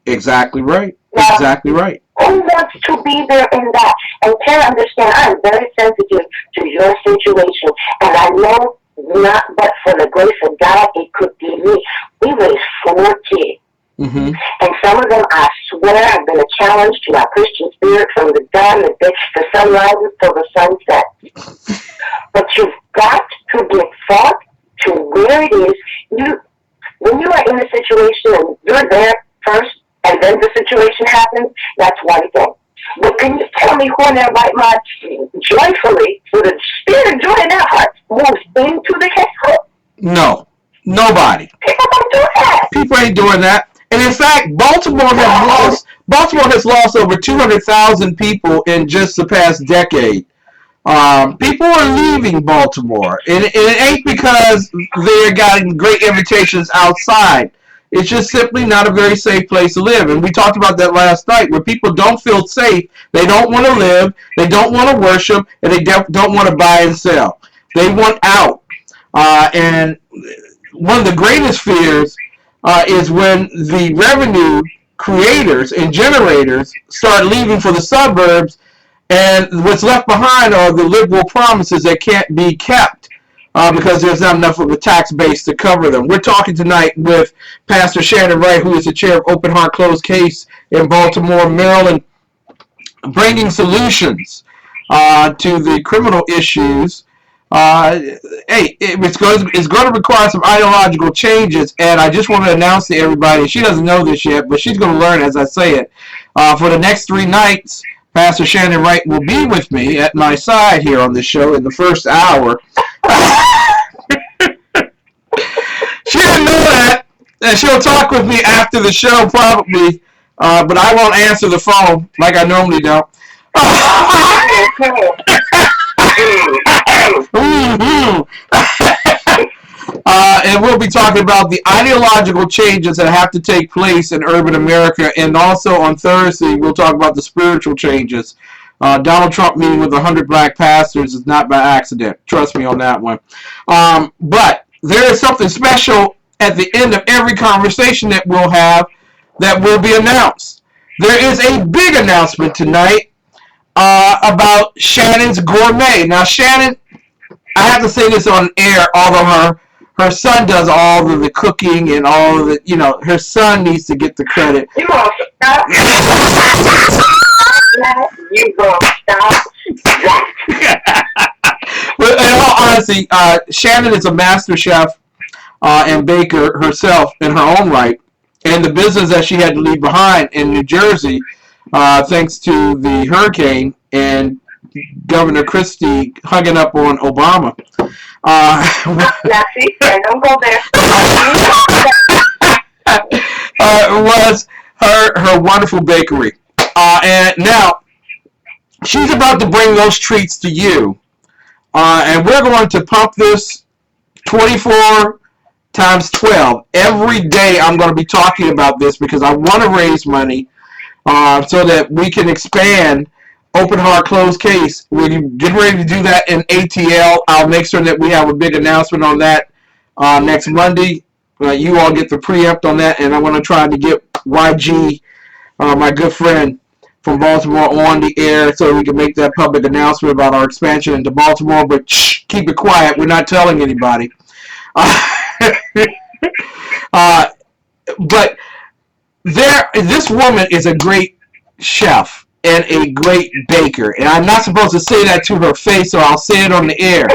Exactly right. Now, exactly right. Who wants to be there in that? And can understand, I'm very sensitive to your situation, and I know not but for the grace of God, it could be me. We raised 4 kids. Mm-hmm. And some of them, I swear, have been a challenge to our Christian spirit from the dawn that the sun rises till the sun sets. But you've got to give thought to where it is. When you are in a situation and you're there first, and then the situation happens, that's one thing. But can you tell me who in their right mind, joyfully, with a spirit of joy in their hearts, moves into the chaos? No. Nobody. People don't do that. People ain't doing that. And in fact, Baltimore has lost over 200,000 people in just the past decade. People are leaving Baltimore, and it ain't because they're getting great invitations outside. It's just simply not a very safe place to live. And we talked about that last night, where people don't feel safe. They don't want to live. They don't want to worship, and they don't want to buy and sell. They want out. And one of the greatest fears is when the revenue creators and generators start leaving for the suburbs, and what's left behind are the liberal promises that can't be kept because there's not enough of a tax base to cover them. We're talking tonight with Pastor Shannon Wright, who is the chair of Open Heart Closed Case in Baltimore, Maryland, bringing solutions to the criminal issues Hey, it's going to require some ideological changes, and I just want to announce to everybody, she doesn't know this yet, but she's going to learn as I say it. For the next 3 nights, Pastor Shannon Wright will be with me at my side here on the show in the first hour. She didn't know that, and she'll talk with me after the show probably, but I won't answer the phone like I normally do. And we'll be talking about the ideological changes that have to take place in urban America, and also on Thursday we'll talk about the spiritual changes. Donald Trump meeting with 100 black pastors is not by accident. Trust me on that one. But there is something special at the end of every conversation that we'll have that will be announced. There is a big announcement tonight about Shannon's Gourmet. Now, Shannon, I have to say this on air, although her son does all of the cooking and all of the, her son needs to get the credit. You gonna stop that? You gonna stop that? But in all honesty, Shannon is a master chef and baker herself in her own right. And the business that she had to leave behind in New Jersey, thanks to the hurricane and Governor Christie hugging up on Obama. Don't go there. Was her wonderful bakery. And now, she's about to bring those treats to you. And we're going to pump this 24 times 12. Every day I'm going to be talking about this because I want to raise money so that we can expand Open Heart Closed Case. We're getting ready to do that in ATL. I'll make sure that we have a big announcement on that next Monday. You all get the preempt on that, and I want to try to get YG, my good friend from Baltimore, on the air so we can make that public announcement about our expansion into Baltimore. But keep it quiet. We're not telling anybody. But this woman is a great chef and a great baker, and I'm not supposed to say that to her face, so I'll say it on the air.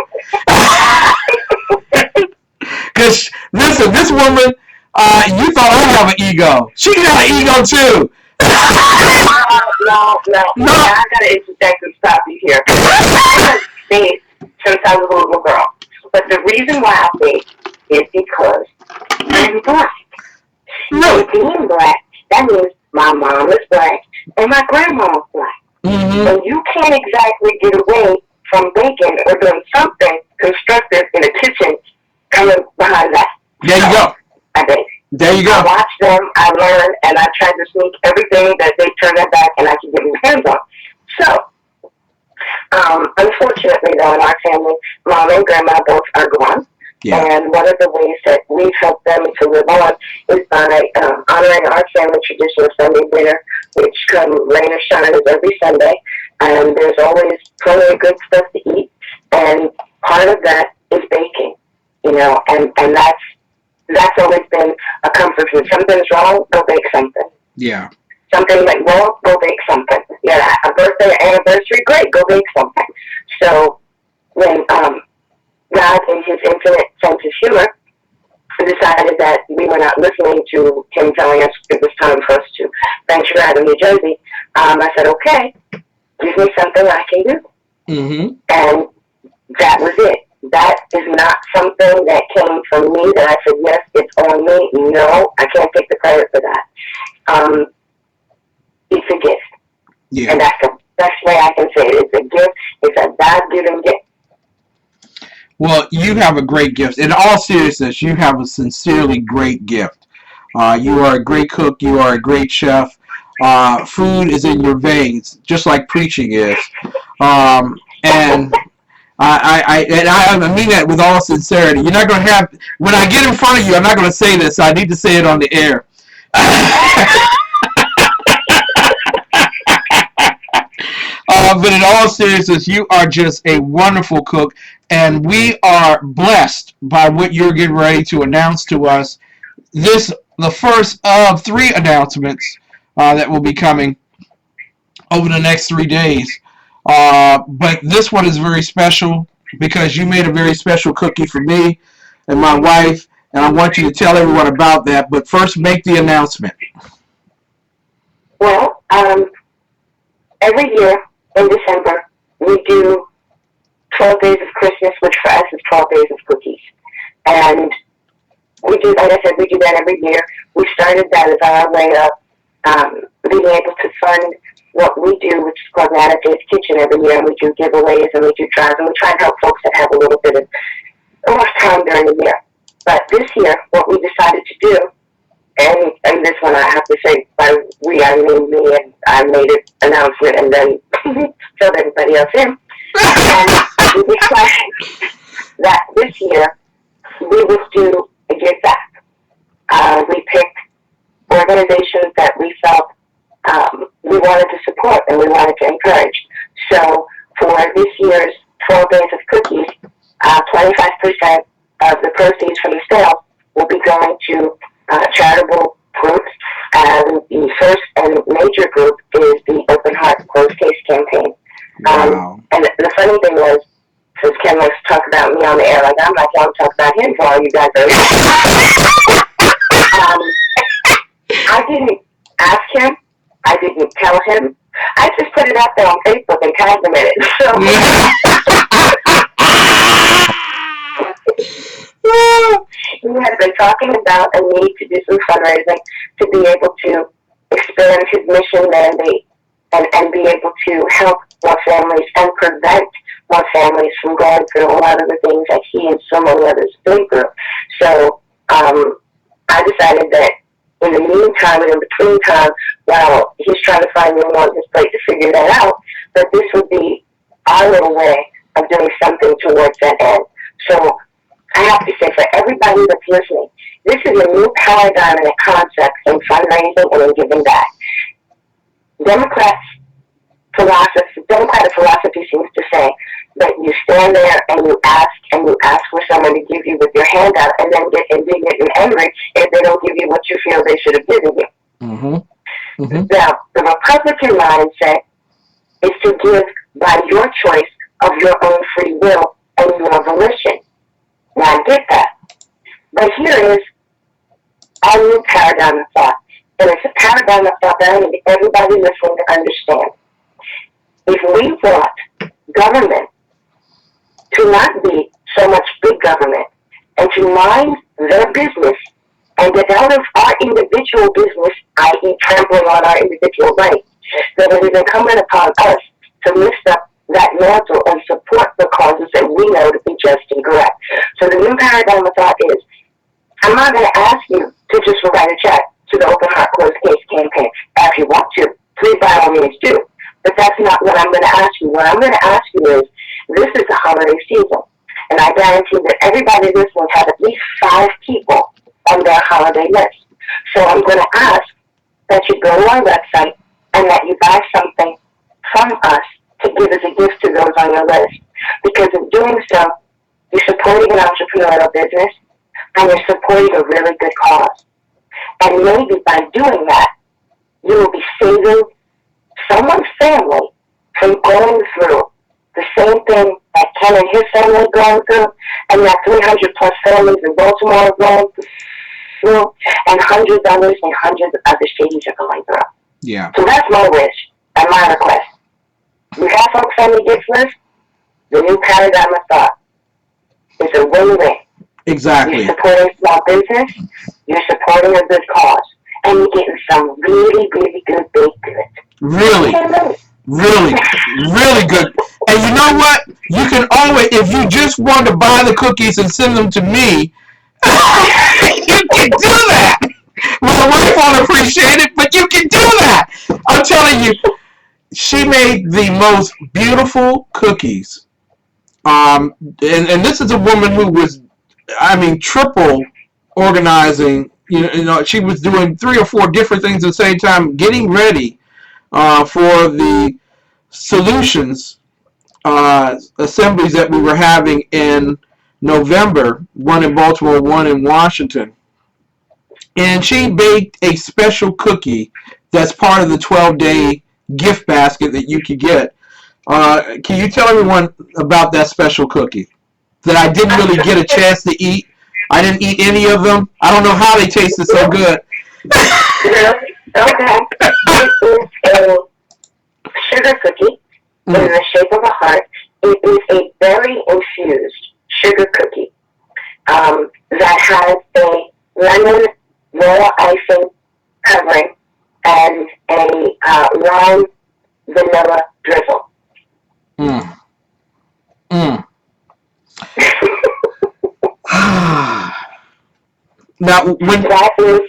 Because listen, this woman, you thought I have an ego. She got an ego too. No. I gotta interject and stop you here. I've baked since I was a little girl, but the reason why I bake is because I'm black. Really? And being black, that means my mom is black and my grandma is black. Mm-hmm. And you can't exactly get away from baking or doing something constructive in the kitchen coming behind that. There you go. I bake. There you go. I watch them, I learn, and I try to sneak everything that they turn their back and I can get my hands on. So, unfortunately, though, in our family, mom and grandma both are gone. Yeah. And one of the ways that we've helped them to live on is by honoring our family tradition of Sunday dinner, which come rain or shine is every Sunday. And there's always plenty of good stuff to eat. And part of that is baking, and that's always been a comfort food. Something's wrong, go bake something. Yeah. Something went wrong, go bake something. Yeah, a birthday, anniversary, great, go bake something. So when God, in his infinite sense of humor, decided that we were not listening to him telling us it was time for us to venture out of New Jersey, I said, okay, give me something I can do. Mm-hmm. And that was it. That is not something that came from me that I said, yes, it's on me. No, I can't take the credit for that. It's a gift. Yeah. And that's the best way I can say it. It's a gift. It's a God-given gift. Well, you have a great gift. In all seriousness, you have a sincerely great gift. You are a great cook. You are a great chef. Food is in your veins, just like preaching is. And I mean that with all sincerity. You're not going to have, when I get in front of you, I'm not going to say this. So I need to say it on the air. But in all seriousness, you are just a wonderful cook, and we are blessed by what you're getting ready to announce to us. This, the first of 3 announcements that will be coming over the next 3 days. But this one is very special. because you made a very special cookie for me and my wife, and I want you to tell everyone about that. But first, make the announcement. Well, every year in December, we do 12 days of Christmas, which for us is 12 days of cookies. And we do, like I said, we do that every year. We started that as our way of being able to fund what we do, which is called Nana's Kitchen every year. And we do giveaways and we do drives, and we try and help folks that have a little bit of rough time during the year. But this year, what we decided to do, and this one I have to say, by we, I mean me, and I made an announcement and then filled everybody else in. And we decided that this year we would do a give back. We picked organizations that we felt we wanted to support and we wanted to encourage. So for this year's 12 days of cookies, 25% of the proceeds from the sale will be going to charitable groups. And the first and major group is the Open Heart Closed Case campaign. Wow. And the funny thing was, since Ken likes to talk about me on the air, like I'm not going to talk about him for all you guys are. I didn't ask him. I didn't tell him. I just put it out there on Facebook and tagged him in it. So he has been talking about a need to do some fundraising to be able to expand his mission mandate and be able to help more families and prevent more families from going through a lot of the things that he and so many others have been through. So I decided that in the meantime and in between time, while he's trying to find room on his plate to figure that out, that this would be our little way of doing something towards that end. So I have to say, for everybody that's listening, this is a new paradigm and a concept in fundraising and in giving back. Democratic philosophy seems to say that you stand there and you ask for someone to give you with your hand out and then get indignant and angry if they don't give you what you feel they should have given you. Mm-hmm. Mm-hmm. Now, the Republican mindset is to give by your choice of your own free will and your volition. Now, I get that. But here is our new paradigm of thought. And it's a paradigm of thought that I need everybody listening to understand. If we want government to not be so much big government and to mind their business and get out of our individual business, i.e. trampling on our individual rights, then it is incumbent upon us to lift up that mantle and support the causes that we know to be just and correct. So the new paradigm of thought is, I'm not going to ask you to just write a check to the Open Heart Closed Case campaign. If you want to, please by all means do. But that's not what I'm going to ask you. What I'm going to ask you is, this is the holiday season, and I guarantee that everybody listening has at least 5 people on their holiday list. So I'm going to ask that you go to our website and that you buy something from us to give as a gift to those on your list. Because in doing so, you're supporting an entrepreneurial business and you're supporting a really good cause. And maybe by doing that, you will be saving someone's family from going through the same thing that Ken and his family are going through, and that 300 plus families in Baltimore are going through, and hundreds others and hundreds of other cities are going through. Yeah. So that's my wish and my request. You have folks on the gift list, the new paradigm of thought is a win-win. Exactly. You're supporting small business, you're supporting a good cause, and you're getting some really, really good baked goods. Really, really good. And you know what? You can always, if you just want to buy the cookies and send them to me, you can do that. My wife won't appreciate it, but you can do that. I'm telling you, she made the most beautiful cookies. And this is a woman who was, triple organizing. You know, she was doing 3 or 4 different things at the same time, getting ready for the solutions assemblies that we were having in November, one in Baltimore, one in Washington. And she baked a special cookie that's part of the 12-day gift basket that you could get. Can you tell everyone about that special cookie that I didn't really get a chance to eat? I didn't eat any of them. I don't know how they tasted so good. Really? Okay. It is a sugar cookie in the shape of a heart. It is a berry-infused sugar cookie that has a lemon royal icing covering and a lime vanilla drizzle. Mm. Mm. Now, when that is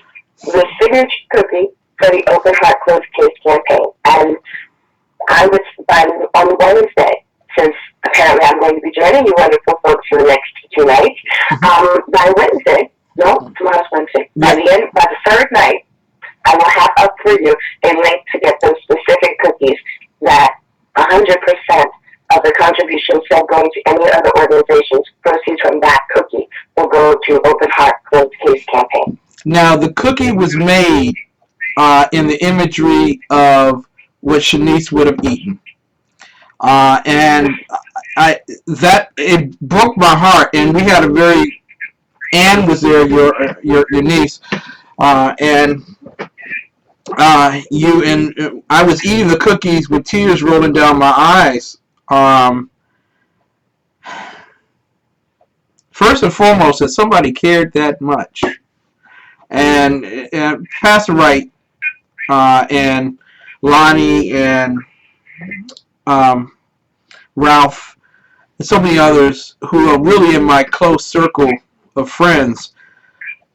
the signature cookie for the Open Heart Closed Case campaign. And I was, on Wednesday, since apparently I'm going to be joining you wonderful folks for the next 2 nights, by Wednesday, no, tomorrow's Wednesday, by the third night, I will have up for you a link to get those specific cookies that 100% of the contributions that going to any other organizations, proceeds from that cookie will go to Open Heart Closed Case campaign. Now, the cookie was made in the imagery of what Shanice would have eaten. And it broke my heart. And we had Anne was there, your niece, and you and I was eating the cookies with tears rolling down my eyes. First and foremost, that somebody cared that much. And Pastor Wright and Lonnie and Ralph and so many others who are really in my close circle of friends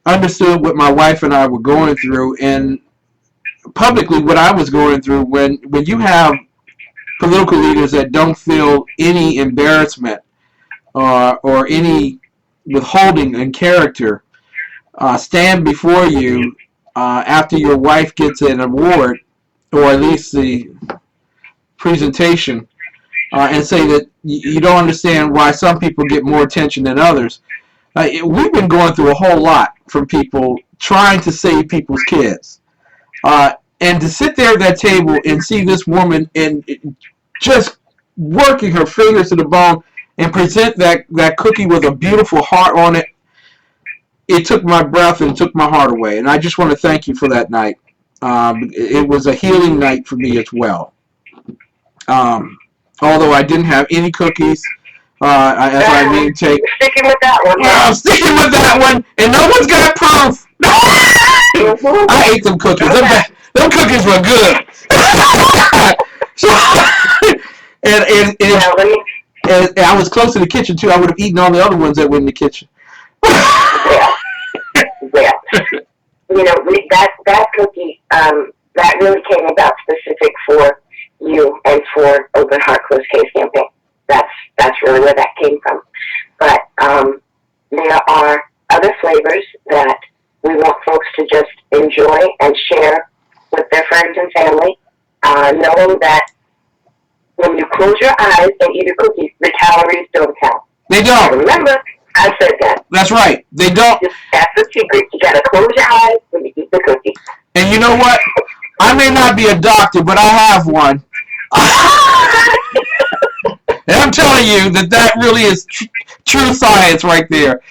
understood what my wife and I were going through, and publicly what I was going through when you have political leaders that don't feel any embarrassment or any withholding in character stand before you after your wife gets an award, or at least the presentation, and say that you don't understand why some people get more attention than others. We've been going through a whole lot from people trying to save people's kids. And to sit there at that table and see this woman and just working her fingers to the bone and present that cookie with a beautiful heart on it, it took my breath and took my heart away. And I just want to thank you for that night. It was a healing night for me as well. Although I didn't have any cookies, as I may take. Sticking with that one. I'm sticking with that one, and no one's got proof. I ate them cookies. Them cookies were good. and I was close to the kitchen too. I would have eaten all the other ones that were in the kitchen. Yeah. You know, that cookie, that really came about specific for you and for Open Heart Closed Case campaign. That's really where that came from. But there are other flavors that we want folks to just enjoy and share with their friends and family, knowing that when you close your eyes and eat a cookie, the calories don't count. They don't. Remember, I said that. That's right. They don't. That's the secret. You gotta close your eyes when you eat the cookie. And you know what? I may not be a doctor, but I have one. And I'm telling you that really is true science right there.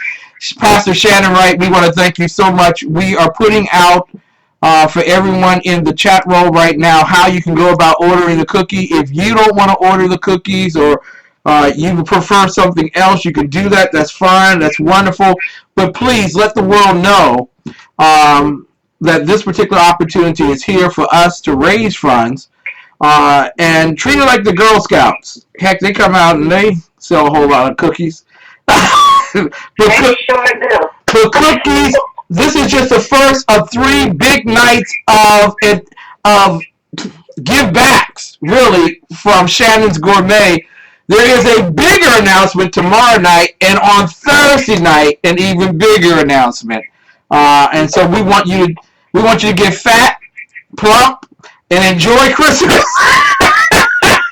Pastor Shannon Wright, we want to thank you so much. We are putting out for everyone in the chat room right now how you can go about ordering the cookie. If you don't want to order the cookies, or you prefer something else, you can do that. That's fine. That's wonderful. But please let the world know that this particular opportunity is here for us to raise funds and treat it like the Girl Scouts. Heck, they come out and they sell a whole lot of cookies. For cookies, this is just the first of 3 big nights of give backs, really, from Shannon's Gourmet. There is a bigger announcement tomorrow night, and on Thursday night, an even bigger announcement. And so we want you to get fat, plump, and enjoy Christmas.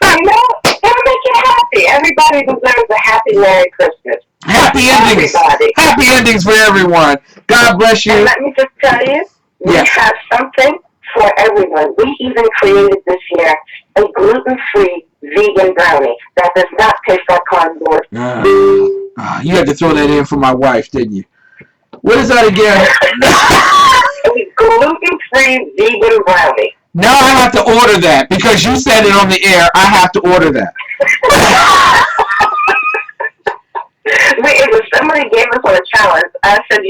It'll make you happy. Everybody deserves a happy Merry Christmas. Happy endings. Everybody. Happy endings for everyone. God bless you. And let me just tell you, we have something for everyone. We even created this year a gluten-free vegan brownie that does not taste like cardboard. You had to throw that in for my wife, didn't you? What is that again? A gluten-free vegan brownie. Now I have to order that because you said it on the air. I have to order that. It was somebody gave us on a challenge. I said,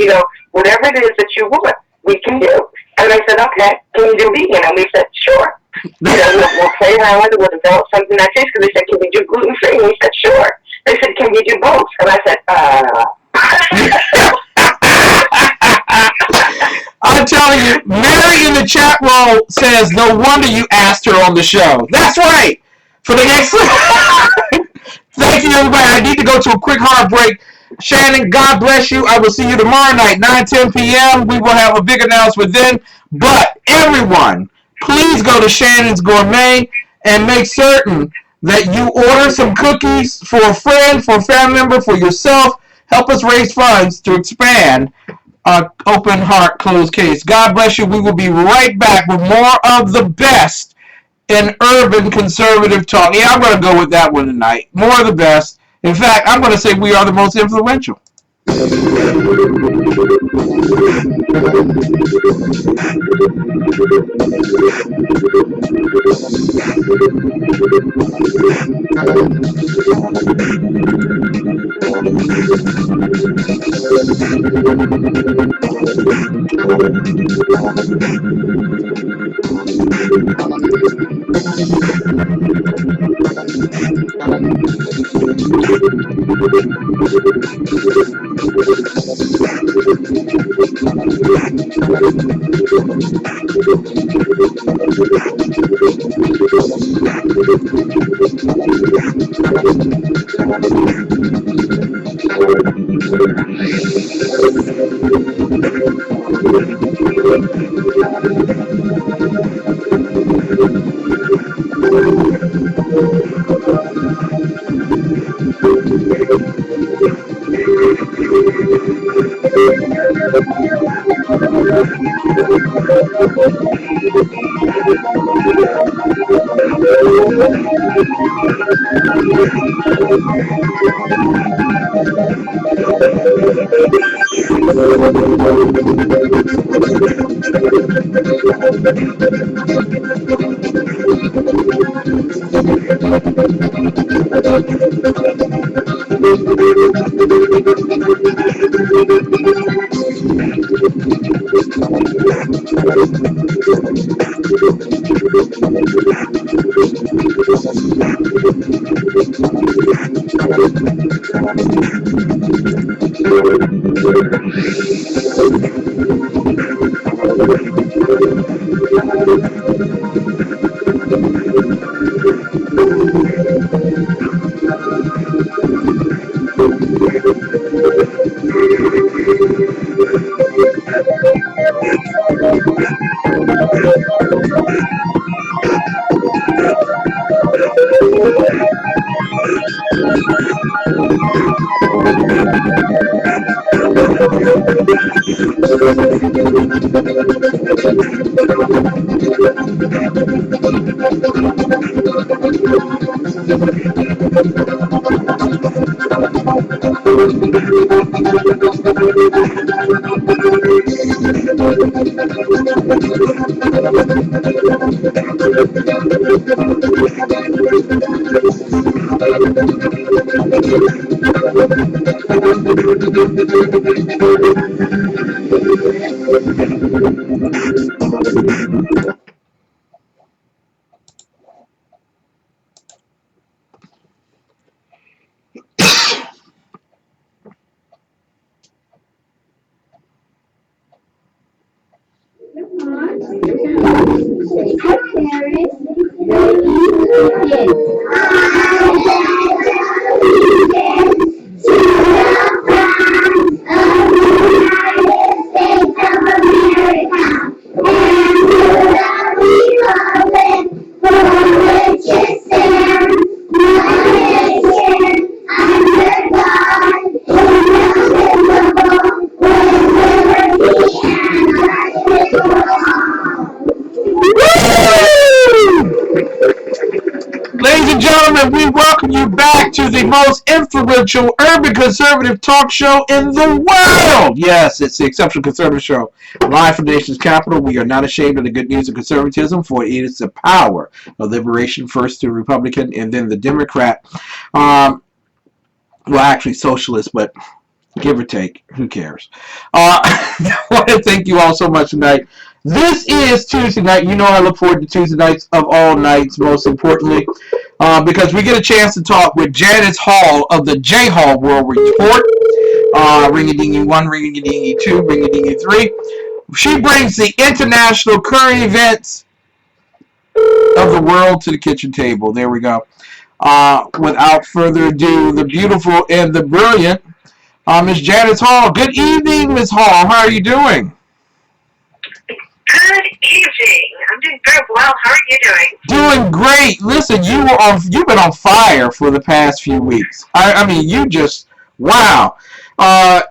whatever it is that you want, we can do. And they said, okay, can you do vegan? And we said, sure. We'll play around with it. We'll develop something that tastes. Because they said, can we do gluten-free? And we said, sure. They said, can we do both? And I said, I'm telling you, Mary in the chat room says, no wonder you asked her on the show. That's right. For the next... Thank you, everybody. I need to go to a quick hard break. Shannon, God bless you. I will see you tomorrow night, 9-10 p.m. We will have a big announcement then. But everyone, please go to Shannon's Gourmet and make certain that you order some cookies for a friend, for a family member, for yourself. Help us raise funds to expand our Open Heart Closed Case. God bless you. We will be right back with more of the best in urban conservative talk. Yeah, I'm going to go with that one tonight. More of the best. In fact, I'm going to say we are the most influential. and we welcome you back to the most influential urban conservative talk show in the world. Yes, it's the Exceptional Conservative Show, live from the nation's capital. We are not ashamed of the good news of conservatism, for it is the power of liberation, first the Republican and then the Democrat. Well, actually socialist, but give or take, who cares? I want to thank you all so much tonight. This is Tuesday night. You know I look forward to Tuesday nights of all nights, most importantly, because we get a chance to talk with JANIS Hall of the J Hall World Report. Ring-a-dingy 1, ring-a-dingy 2, ring-a-dingy 3. She brings the international current events of the world to the kitchen table. There we go. Without further ado, the beautiful and the brilliant Miss JANIS Hall. Good evening, Miss Hall. How are you doing? Good evening. I'm doing very well. How are you doing? Doing great. Listen, you've been on fire for the past few weeks. I mean, you just wow. Thanks.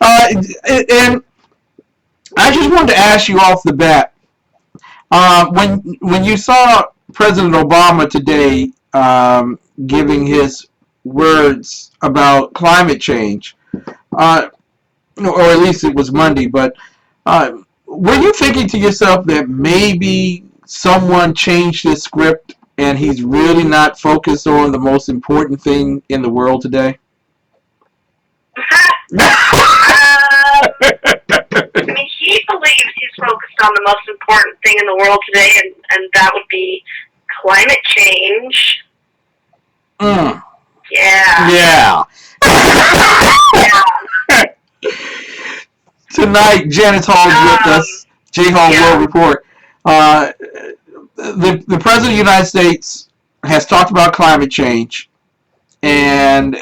And I just wanted to ask you off the bat, when you saw President Obama today giving his words about climate change, or at least it was Monday, but were you thinking to yourself that maybe someone changed his script and he's really not focused on the most important thing in the world today? I mean, he believes he's focused on the most important thing in the world today, and that would be climate change. Mm. Yeah. Yeah. Yeah. Tonight, JANIS Hall is with us. J Hall World Report. The President of the United States has talked about climate change, and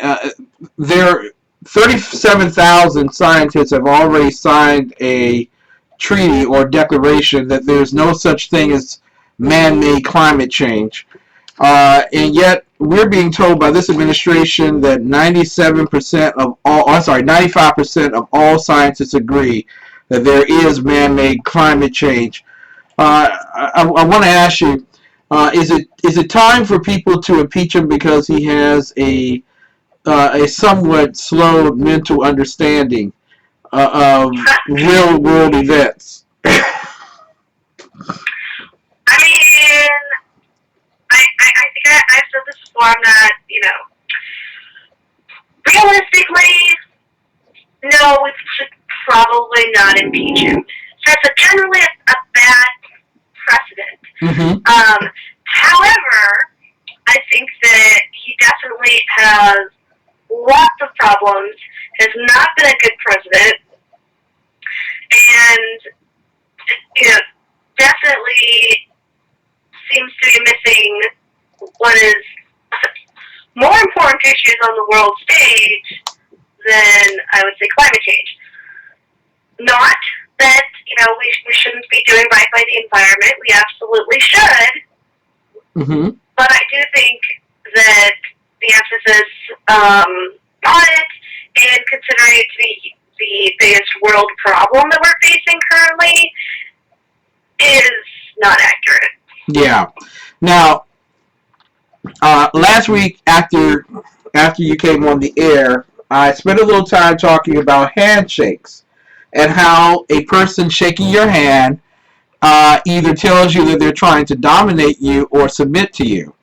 there 37,000 scientists have already signed a treaty or declaration that there's no such thing as man-made climate change. And yet, we're being told by this administration that 95% of all scientists agree that there is man-made climate change. I want to ask you, is it time for people to impeach him because he has a somewhat slow mental understanding of real world events? I mean, I think I've said this before. I'm not, realistically, no, we should probably not impeach him. That's generally a bad precedent. Mm-hmm. However, I think that he definitely has lots of problems, has not been a good president, and, definitely seems to be missing what is more important issues on the world stage than, I would say, climate change. Not that, we shouldn't be doing right by the environment. We absolutely should. Mm-hmm. But I do think that the emphasis on it and considering it to be the biggest world problem that we're facing currently is not accurate. Yeah. Now, last week after you came on the air, I spent a little time talking about handshakes and how a person shaking your hand either tells you that they're trying to dominate you or submit to you.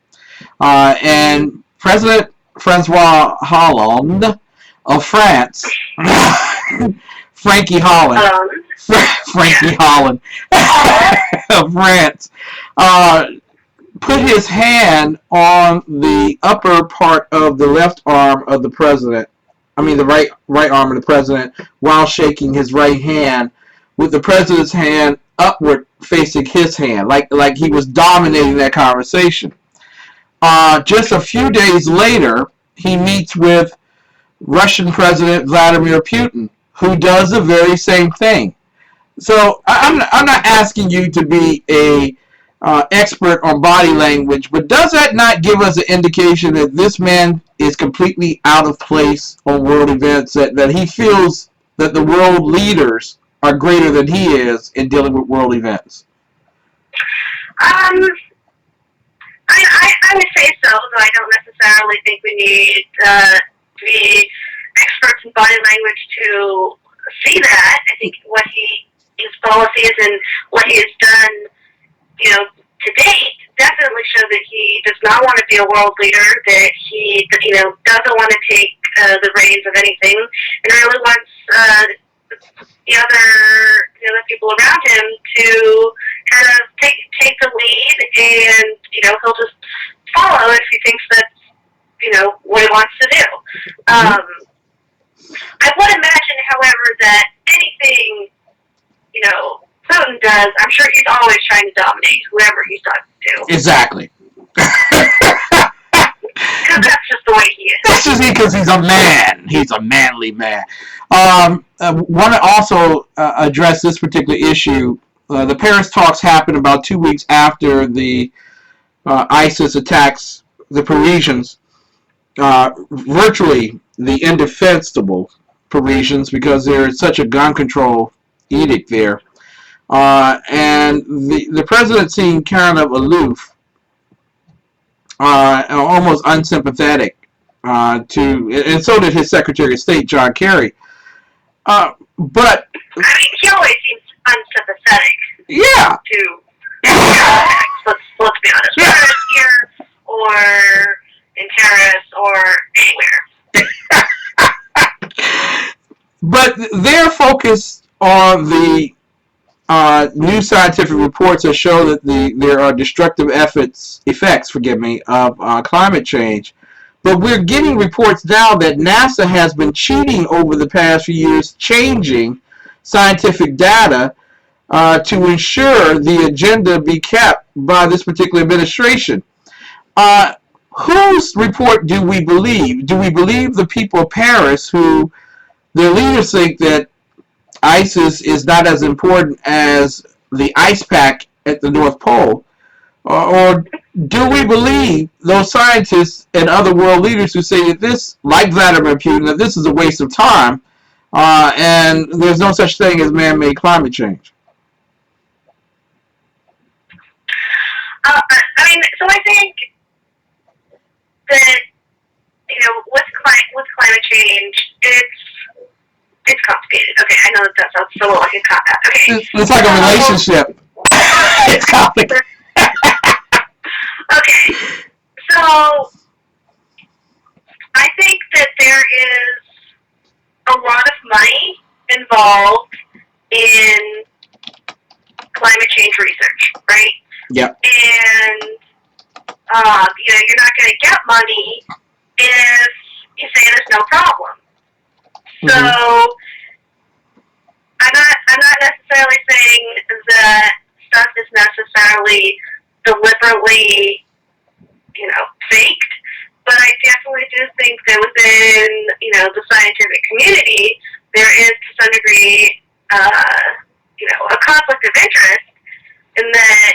And President Francois Hollande of France, Frankie Holland of France, put his hand on the upper part of the left arm of the president. I mean, the right arm of the president, while shaking his right hand, with the president's hand upward facing his hand, like he was dominating that conversation. Just a few days later, he meets with Russian President Vladimir Putin, who does the very same thing. So I'm not asking you to be a expert on body language, but does that not give us an indication that this man is completely out of place on world events, that he feels that the world leaders are greater than he is in dealing with world events? I would say so, though I don't necessarily think we need to be experts in body language to see that. I think his policies and what he has done, to date, definitely show that he does not want to be a world leader, that he, doesn't want to take the reins of anything, and really wants the other people around him to kind of take the lead, and he'll just follow if he thinks that's what he wants to do. I would imagine, however, that anything Putin does, I'm sure he's always trying to dominate whoever he's talking to. Exactly. Because that's just the way he is. That's just because he's a man. He's a manly man. Want to also address this particular issue. The Paris talks happened about 2 weeks after the ISIS attacks the Parisians, virtually the indefensible Parisians, because there is such a gun control edict there. And the president seemed kind of aloof, almost unsympathetic and so did his Secretary of State, John Kerry. But I mean, he always seems unsympathetic. Yeah. Let's be honest. Yeah. Whether it's here or in Paris or anywhere. But they're focused on the new scientific reports that show that there are destructive effects of climate change. But we're getting reports now that NASA has been cheating over the past few years, changing scientific data to ensure the agenda be kept by this particular administration. Whose report do we believe? Do we believe the people of Paris, who their leaders think that ISIS is not as important as the ice pack at the North Pole? Or do we believe those scientists and other world leaders who say that this, like Vladimir Putin, that this is a waste of time and there's no such thing as man-made climate change? So I think that, with climate change, it's complicated. Okay, I know that sounds so like a cop out. Okay. It's like a relationship. It's complicated. Okay, so I think that there is a lot of money involved in climate change research, right? Yep. And you're not going to get money if you say there's no problem. So I'm not necessarily saying that stuff is necessarily deliberately, faked, but I definitely do think that within, the scientific community, there is to some degree, a conflict of interest in that,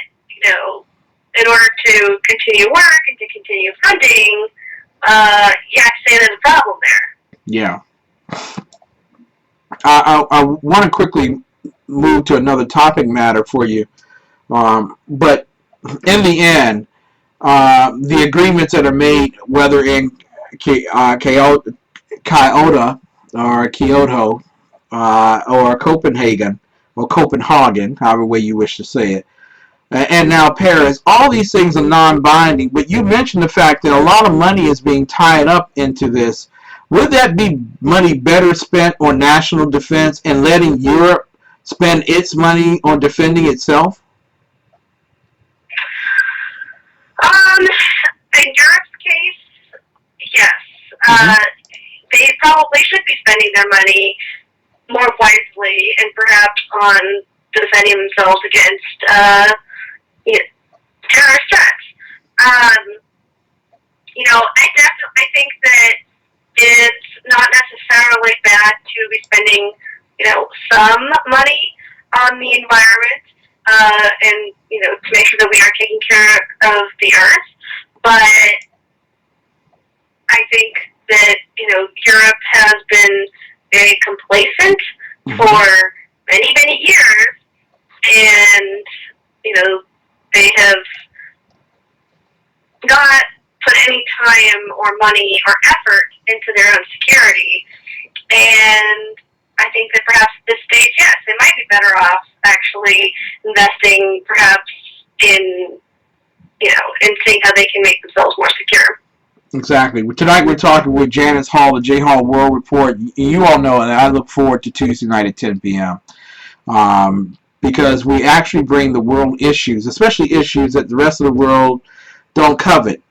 in order to continue work and to continue funding, you have to say there's a problem there. Yeah. I want to quickly move to another topic matter for you, but in the end, the agreements that are made, whether in Kyoto or Copenhagen, however way you wish to say it, and now Paris, all these things are non-binding, but you mentioned the fact that a lot of money is being tied up into this. Would that be money better spent on national defense and letting Europe spend its money on defending itself? In Europe's case, yes. They probably should be spending their money more wisely and perhaps on defending themselves against terrorist threats. I think that it's not necessarily bad to be spending, some money on the environment and, to make sure that we are taking care of the earth. But I think that, Europe has been very complacent for many, many years. And, they have not put any time or money or effort into their own security. And I think that perhaps at this stage, yes, they might be better off actually investing perhaps in, in seeing how they can make themselves more secure. Exactly. Tonight we're talking with Janice Hall, the J Hall World Report. You all know that I look forward to Tuesday night at 10 p.m. Because we actually bring the world issues, especially issues that the rest of the world don't covet.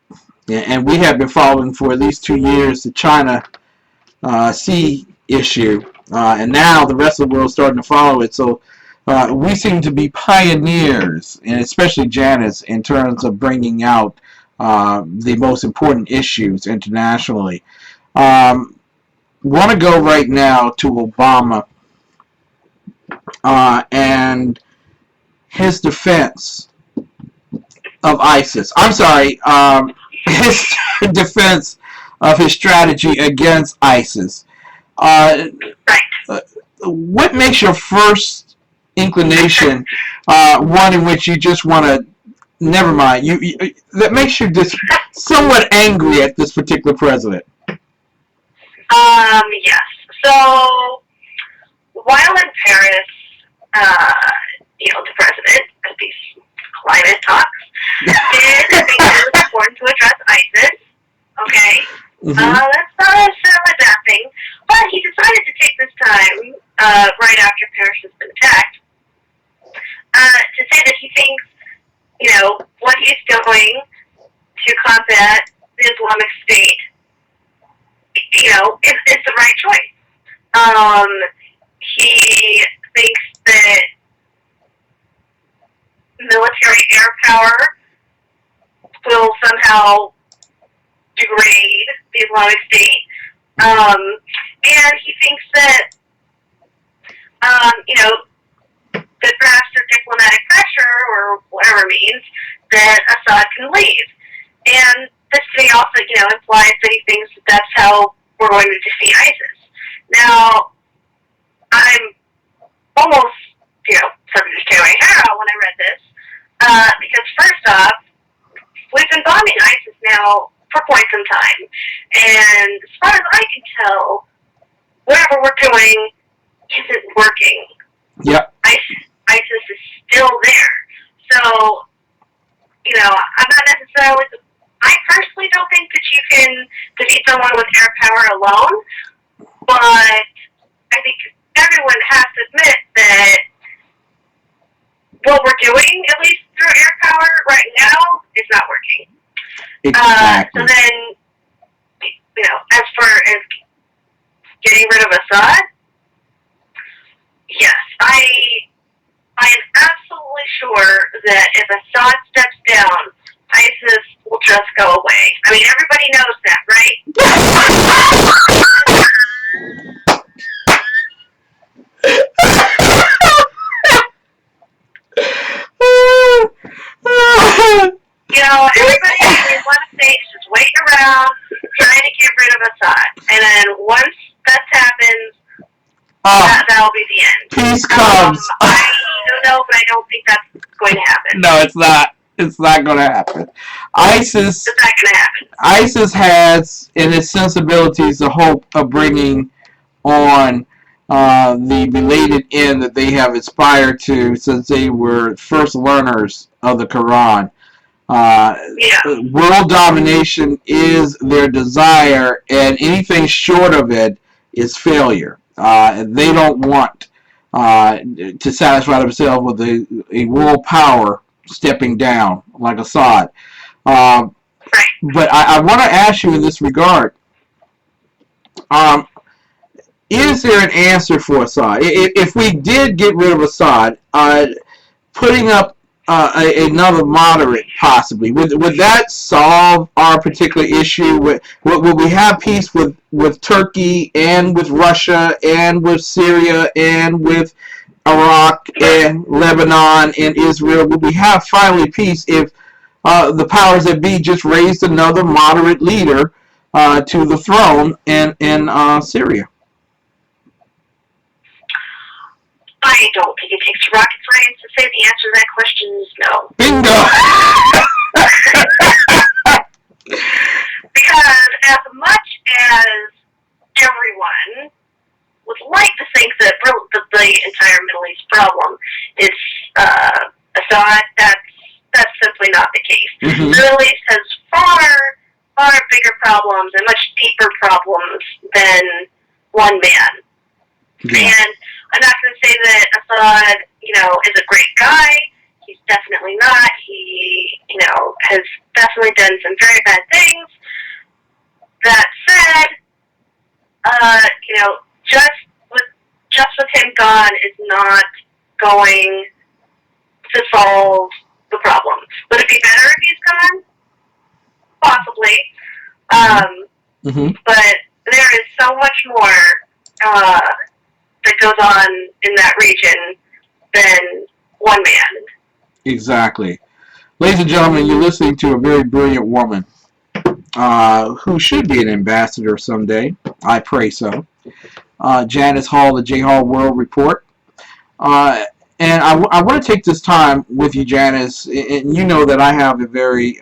And we have been following for at least 2 years the China Sea issue, and now the rest of the world is starting to follow it. So we seem to be pioneers, and especially Janice, in terms of bringing out the most important issues internationally. Want to go right now to Obama and his defense of ISIS. I'm sorry, his defense of his strategy against ISIS. What makes your first inclination one in which you just want to, never mind, you that makes you just somewhat angry at this particular president? Yes. So, while in Paris, the president, at these climate talks, did think it was important to address ISIS. Okay? Mm-hmm. That's not necessarily a bad thing, but he decided to take this time, right after Paris has been attacked, to say that he thinks, what he's doing to combat the Islamic State, is the right choice. He thinks that military air power will somehow degrade the Islamic State. And he thinks that, that perhaps through diplomatic pressure or whatever means, that Assad can leave. And this to me also, implies that he thinks that that's how we're going to defeat ISIS. Now, I'm almost, starting to tear my hair out when I read this, because first off, we've been bombing ISIS now for quite some time, and as far as I can tell, whatever we're doing isn't working. Yep. ISIS is still there. So, I'm not necessarily, I personally don't think that you can defeat someone with air power alone, but I think everyone has to admit that what we're doing, at least through air power right now, is not working. Exactly. So then, as far as getting rid of Assad, yes, I am absolutely sure that if Assad steps down, ISIS will just go away. I mean, everybody knows that, right? Everybody in one state is just waiting around, trying to get rid of Assad. And then once that happens, that'll be the end. Peace comes. I don't know, but I don't think that's going to happen. No, it's not. It's not going to happen. It's not going to happen. ISIS has, in its sensibilities, the hope of bringing on the belated end that they have aspired to since they were first learners of the Quran. World domination is their desire, and anything short of it is failure. They don't want to satisfy themselves with a world power stepping down like Assad. But I want to ask you in this regard, is there an answer for Assad? If we did get rid of Assad, putting up another moderate, possibly, would that solve our particular issue? Would we have peace with Turkey and with Russia and with Syria and with Iraq and Lebanon and Israel? Would we have finally peace if the powers that be just raised another moderate leader to the throne in Syria? I I don't think it takes rocket science to say the answer to that question is no. Bingo! Because as much as everyone would like to think that the entire Middle East problem is Assad, that's simply not the case. Mm-hmm. The Middle East has far bigger problems and much deeper problems than one man. Yeah. And I'm not going to say that Assad, is a great guy. He's definitely not. He, has definitely done some very bad things. That said, just with him gone is not going to solve the problem. Would it be better if he's gone? Possibly. Mm-hmm. But there is so much more that goes on in that region than one man. Exactly. Ladies and gentlemen, you're listening to a very brilliant woman who should be an ambassador someday. I pray so. Janice Hall, the J Hall World Report. And I want to take this time with you, Janice, and you know that I have a very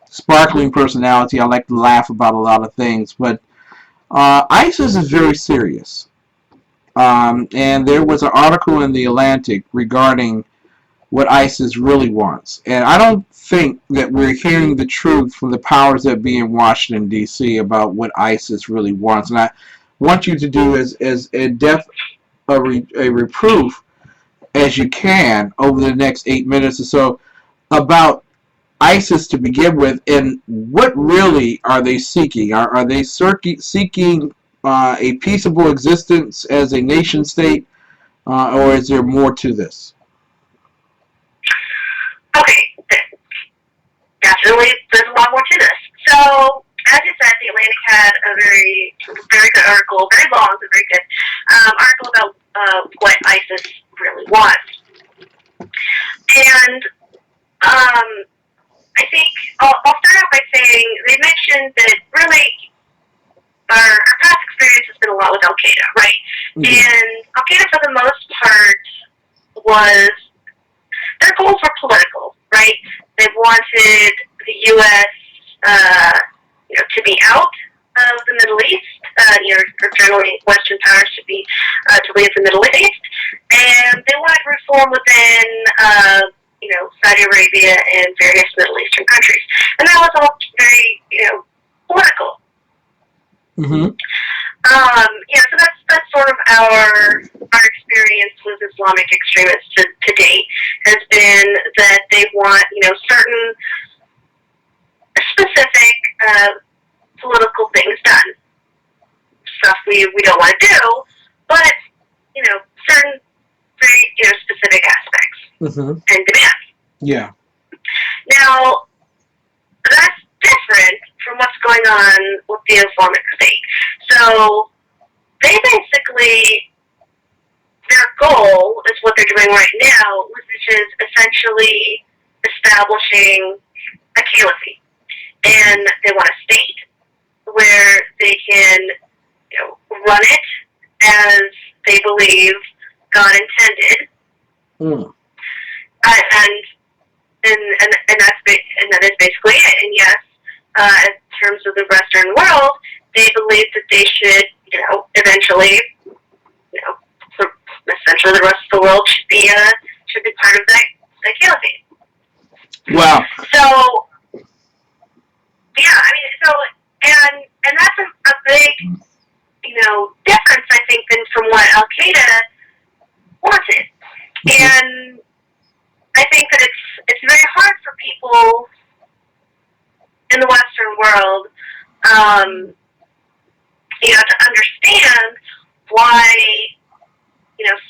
sparkling personality. I like to laugh about a lot of things, but ISIS is very serious. And there was an article in The Atlantic regarding what ISIS really wants. And I don't think that we're hearing the truth from the powers that be in Washington, D.C. about what ISIS really wants. And I want you to do as in-depth a reproof as you can over the next 8 minutes or so about ISIS to begin with, and what really are they seeking? Are they seeking a peaceable existence as a nation state, or is there more to this? Okay, definitely there's a lot more to this. So, as you said, The Atlantic had a very good article, very long, but very good article about what ISIS really wants. And I think I'll start off by saying they mentioned that really our past experience has been a lot with Al Qaeda, right? Mm-hmm. And Al Qaeda, for the most part, their goals were political, right? They wanted the U.S. To be out of the Middle East, or generally Western powers to leave the Middle East, and they wanted reform within, Saudi Arabia and various Middle Eastern countries, and that was all very, political. Mm-hmm. So that's sort of our experience with Islamic extremists to date has been that they want, certain specific political things done. Stuff we don't want to do, but, certain very, specific aspects and demands. Yeah. Now, that's different from what's going on with the Islamic State. So, they basically, their goal is what they're doing right now, which is essentially establishing a caliphate. And they want a state where they can, run it as they believe God intended. Mm. And that is basically it. And yes, in terms of the Western world, they believe that they should, eventually, essentially the rest of the world should be part of that caliphate. Wow. So, yeah, and that's a big, difference, I think, than from what Al Qaeda wanted. And I think that it's very hard for people in the Western world, to understand why,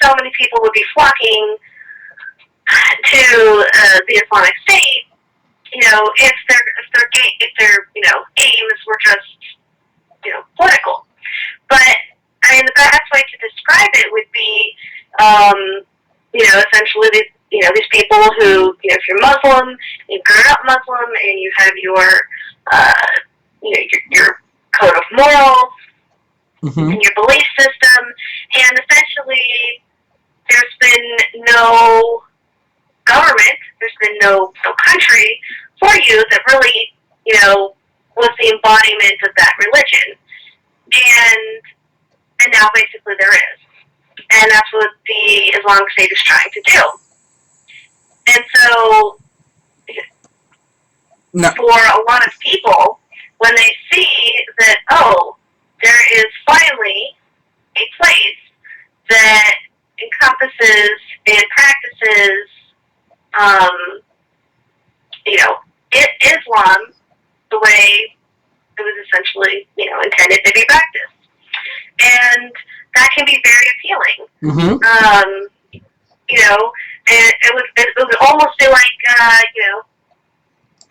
so many people would be flocking to the Islamic State, if their aims were just, political. But the best way to describe it would be, essentially these people who, if you're Muslim, you grew up Muslim, and you have your code of morals, and your belief system, and essentially there's been no government, there's been no country for you that really, was the embodiment of that religion. And now basically there is. And that's what the Islamic State is trying to do. And so, for a lot of people, when they see that, there is finally a place that encompasses and practices, Islam the way it was essentially, intended to be practiced. And that can be very appealing. Mm-hmm. And it would almost be like,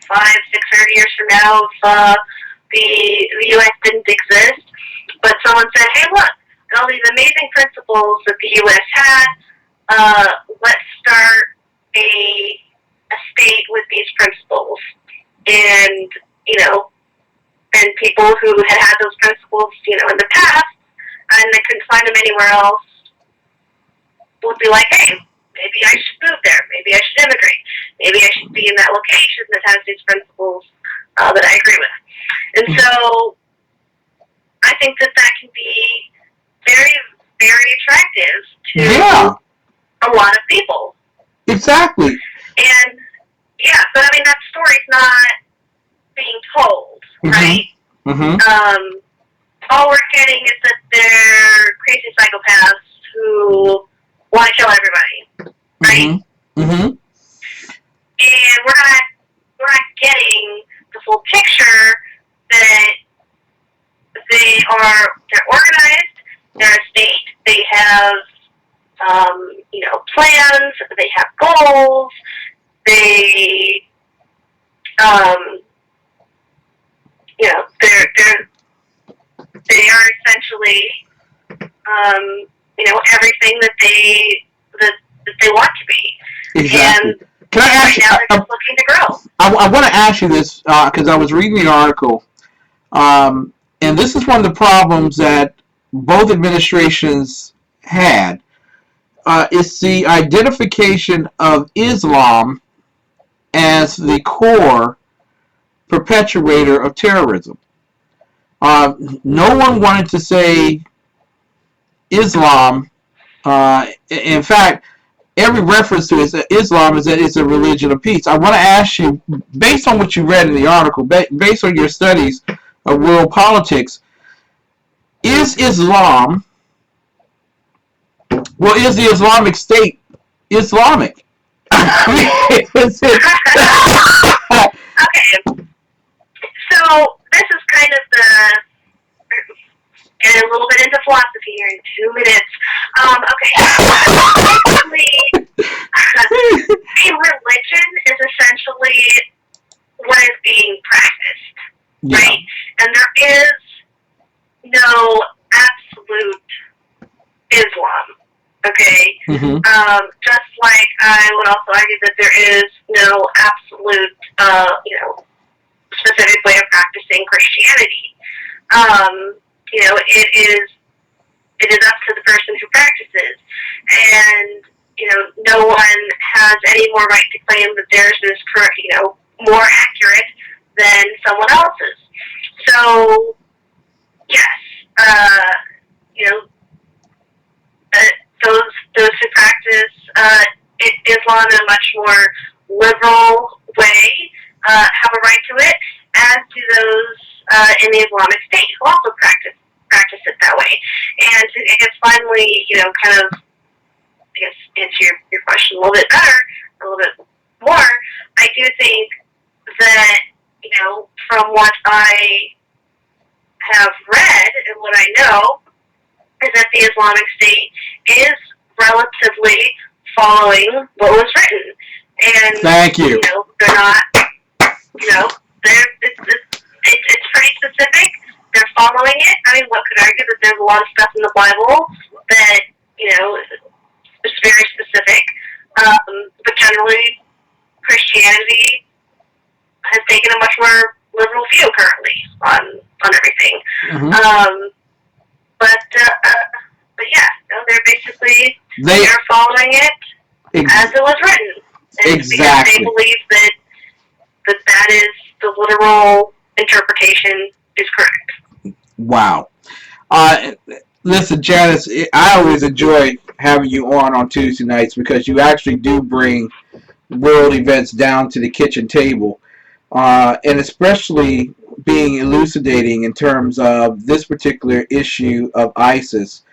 500-600 years from now, if the U.S. didn't exist, but someone said, hey, look, all these amazing principles that the U.S. had, let's start a state with these principles. And, and people who had those principles, in the past, and they couldn't find them anywhere else, would be like, hey, maybe I should move there. Maybe I should immigrate. Maybe I should be in that location that has these principles that I agree with. And so I think that can be very, very attractive to a lot of people. Exactly. And, but I mean, that story's not being told, right? Mm-hmm. All we're getting is that they're crazy psychopaths who want to kill everybody, right? Mm-hmm. And we're not getting the full picture that they're organized, they're a state, they have plans, they have goals, they they are essentially everything that they want to be. Exactly. And can I ask right now they're just looking to grow. I want to ask you this because I was reading the article, and this is one of the problems that both administrations had. It's the identification of Islam as the core perpetuator of terrorism. No one wanted to say Islam. In fact, every reference to Islam is that it's a religion of peace. I want to ask you, based on what you read in the article, based on your studies of world politics, is Islam, is the Islamic State Islamic? Okay. So this is kind of getting a little bit into philosophy here in 2 minutes. Basically, a religion is essentially what is being practiced, right? And there is no absolute Islam, okay? Mm-hmm. Just like I would also argue that there is no absolute, specific way of practicing Christianity. It is up to the person who practices, and no one has any more right to claim that theirs is correct, more accurate than someone else's. So, yes, those who practice Islam in a much more liberal way have a right to it, as do those in the Islamic State who also practice it that way. And I guess finally, kind of, answer your question a little bit better, a little bit more, I do think that, from what I have read and what I know, is that the Islamic State is relatively following what was written. And, thank you. They're not, it's pretty specific. They're following it. I mean, one could argue that there's a lot of stuff in the Bible that, is very specific. But generally, Christianity has taken a much more liberal view currently on everything. Mm-hmm. But yeah, they're basically They They're following it as it was written. And exactly. because they believe that is the literal interpretation is correct. Wow. Listen, Janice, I always enjoy having you on Tuesday nights because you actually do bring world events down to the kitchen table, and especially being elucidating in terms of this particular issue of ISIS,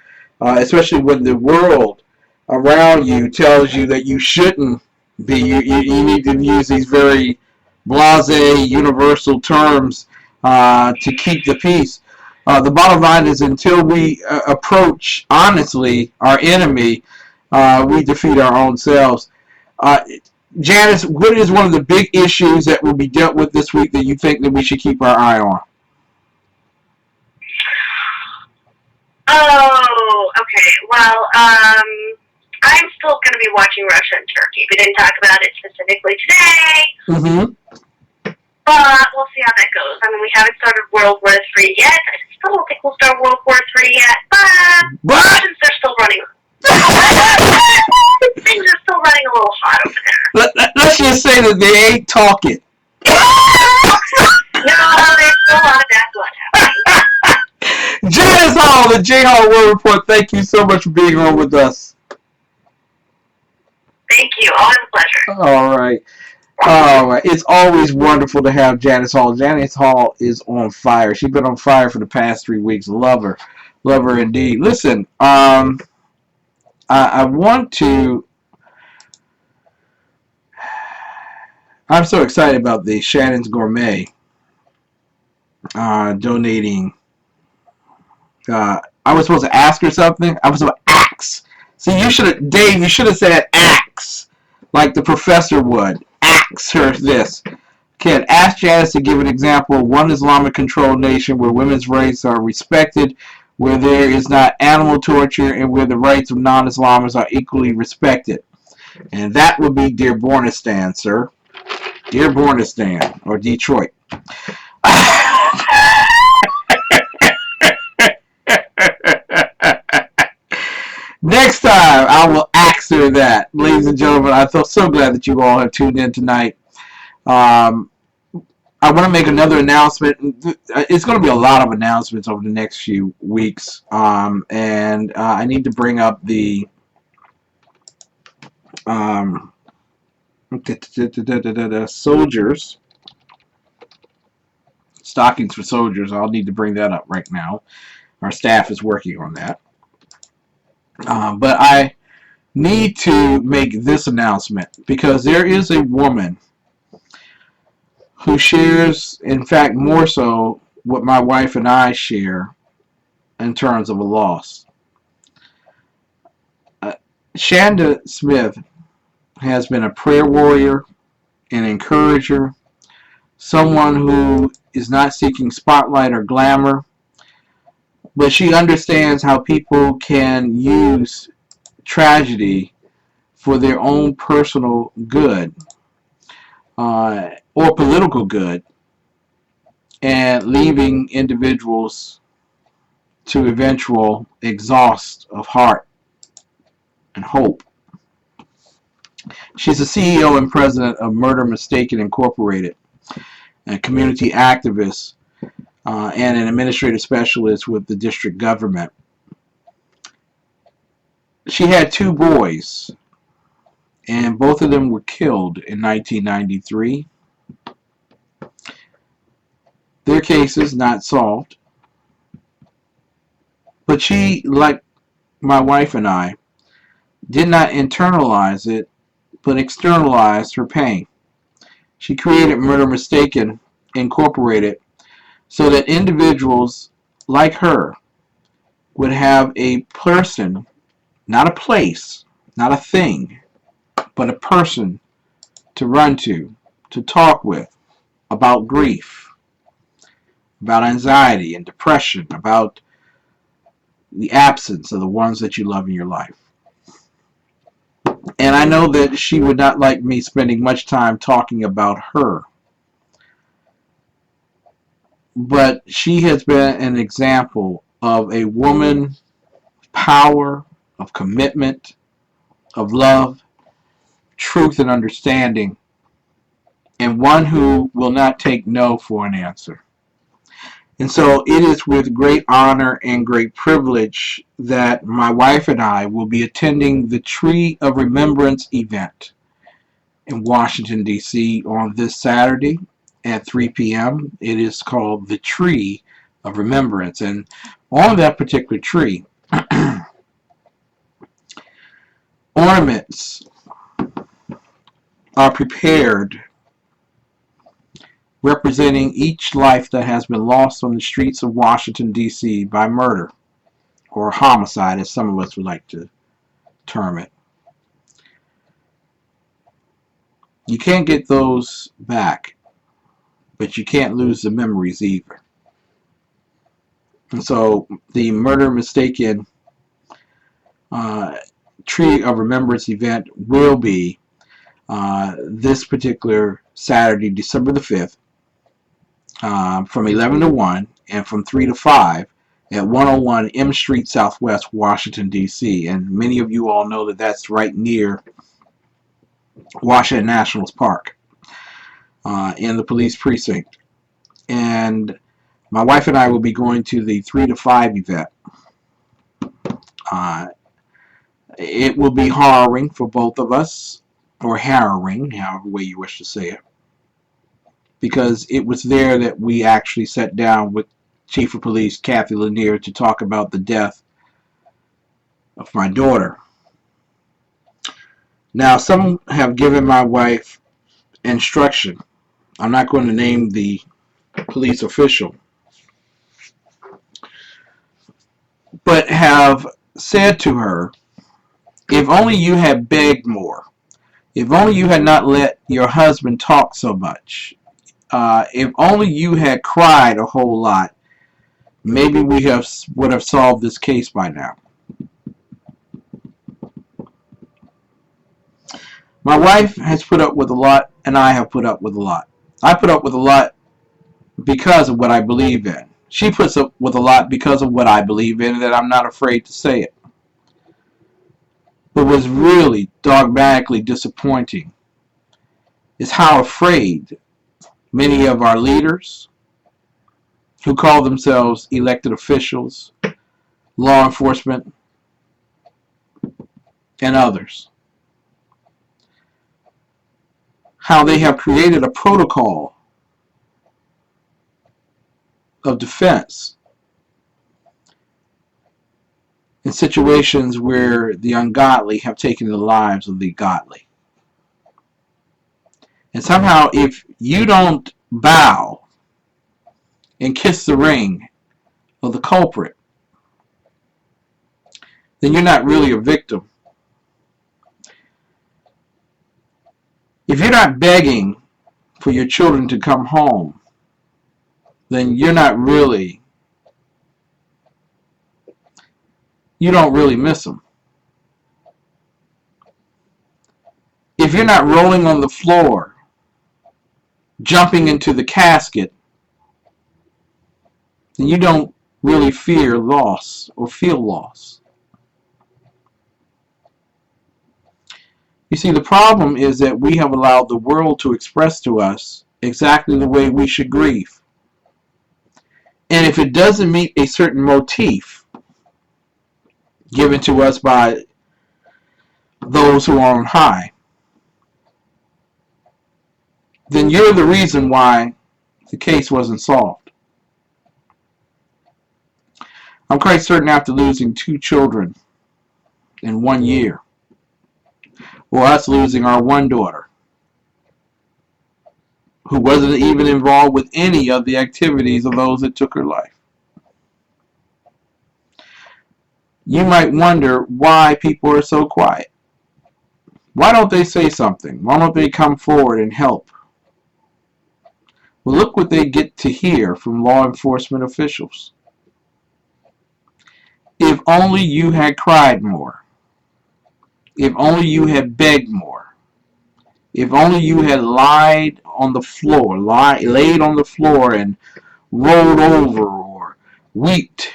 especially when the world around you tells you that you shouldn't be. You need to use these very blasé, universal terms to keep the peace. The bottom line is until we approach honestly our enemy, we defeat our own selves. Uh, Janice, what is one of the big issues that will be dealt with this week that you think that we should keep our eye on? Oh, okay. Well, I'm still going to be watching Russia and Turkey. We didn't talk about it specifically today. Mm-hmm. But we'll see how that goes. I mean, we haven't started World War III yet. I still don't think we'll start World War III yet. But Russians are still running. Things are still running a little hot over there. Let's just say that they ain't talking. No, there's still a lot of bad blood happening. Janice Hall, the J Hall World Report. Thank you so much for being on with us. Thank you. Always a pleasure. All right. It's always wonderful to have Janice Hall. Janice Hall is on fire. She's been on fire for the past 3 weeks. Love her indeed. Listen, I want to. I'm so excited about the Shannon's Gourmet donating. I was supposed to ask her something. I was supposed to ask. See, Dave. You should have said ask, like the professor would. Ask her this. Can ask Janice to give an example of one Islamic-controlled nation where women's rights are respected, where there is not animal torture, and where the rights of non-Islamists are equally respected. And that would be Dearbornistan, sir. Dearbornistan, or Detroit. Next time, I will ask her that. Ladies and gentlemen, I feel so glad that you all have tuned in tonight. I want to make another announcement. It's going to be a lot of announcements over the next few weeks. And I need to bring up the soldiers. Stockings for soldiers. I'll need to bring that up right now. Our staff is working on that. But I need to make this announcement because there is a woman who shares, in fact, more so what my wife and I share in terms of a loss. Shanda Smith has been a prayer warrior, an encourager, someone who is not seeking spotlight or glamour, but she understands how people can use tragedy for their own personal good or political good, and leaving individuals to eventual exhaust of heart and hope. She's the CEO and president of Murder Mistaken Incorporated, a community activist and an administrative specialist with the district government. She had 2 boys, and both of them were killed in 1993. Their cases not solved. But she, like my wife and I, did not internalize it, but externalized her pain. She created Murder Mistaken Incorporated so that individuals like her would have a person, not a place, not a thing, but a person to run to talk with about grief, about anxiety and depression, about the absence of the ones that you love in your life. And I know that she would not like me spending much time talking about her. But she has been an example of a woman, power, of commitment, of love, truth, and understanding, and one who will not take no for an answer. And so it is with great honor and great privilege that my wife and I will be attending the Tree of Remembrance event in Washington, D.C. on this Saturday at 3 p.m. It is called the Tree of Remembrance. And on that particular tree, ornaments are prepared representing each life that has been lost on the streets of Washington, D.C. by murder, or homicide, as some of us would like to term it. You can't get those back, but you can't lose the memories either. And so the Murder Mistaken Tree of Remembrance event will be this particular Saturday, December the 5th, from 11 to 1 and from 3 to 5 at 101 M Street Southwest, Washington, D.C. And many of you all know that that's right near Washington National Park in the police precinct. And my wife and I will be going to the 3 to 5 event. It will be harrowing for both of us, or harrowing, however way you wish to say it, because it was there that we actually sat down with Chief of Police Kathy Lanier to talk about the death of my daughter. Now, some have given my wife instruction. I'm not going to name the police official, but have said to her, if only you had begged more, if only you had not let your husband talk so much, if only you had cried a whole lot, maybe we would have solved this case by now. My wife has put up with a lot, and I have put up with a lot. I put up with a lot because of what I believe in. She puts up with a lot because of what I believe in, and that I'm not afraid to say it. But what's really dogmatically disappointing is how afraid many of our leaders, who call themselves elected officials, law enforcement, and others, how they have created a protocol of defense in situations where the ungodly have taken the lives of the godly. And somehow, if you don't bow and kiss the ring of the culprit, then you're not really a victim. If you're not begging for your children to come home, then you don't really miss them. If you're not rolling on the floor, jumping into the casket, then you don't really fear loss or feel loss. You see, the problem is that we have allowed the world to express to us exactly the way we should grieve. And if it doesn't meet a certain motif given to us by those who are on high, then you're the reason why the case wasn't solved. I'm quite certain after losing 2 children in 1 year, or us losing our one daughter, who wasn't even involved with any of the activities of those that took her life, you might wonder why people are so quiet. Why don't they say something? Why don't they come forward and help? Well, look what they get to hear from law enforcement officials. If only you had cried more. If only you had begged more. If only you had laid on the floor and rolled over or wept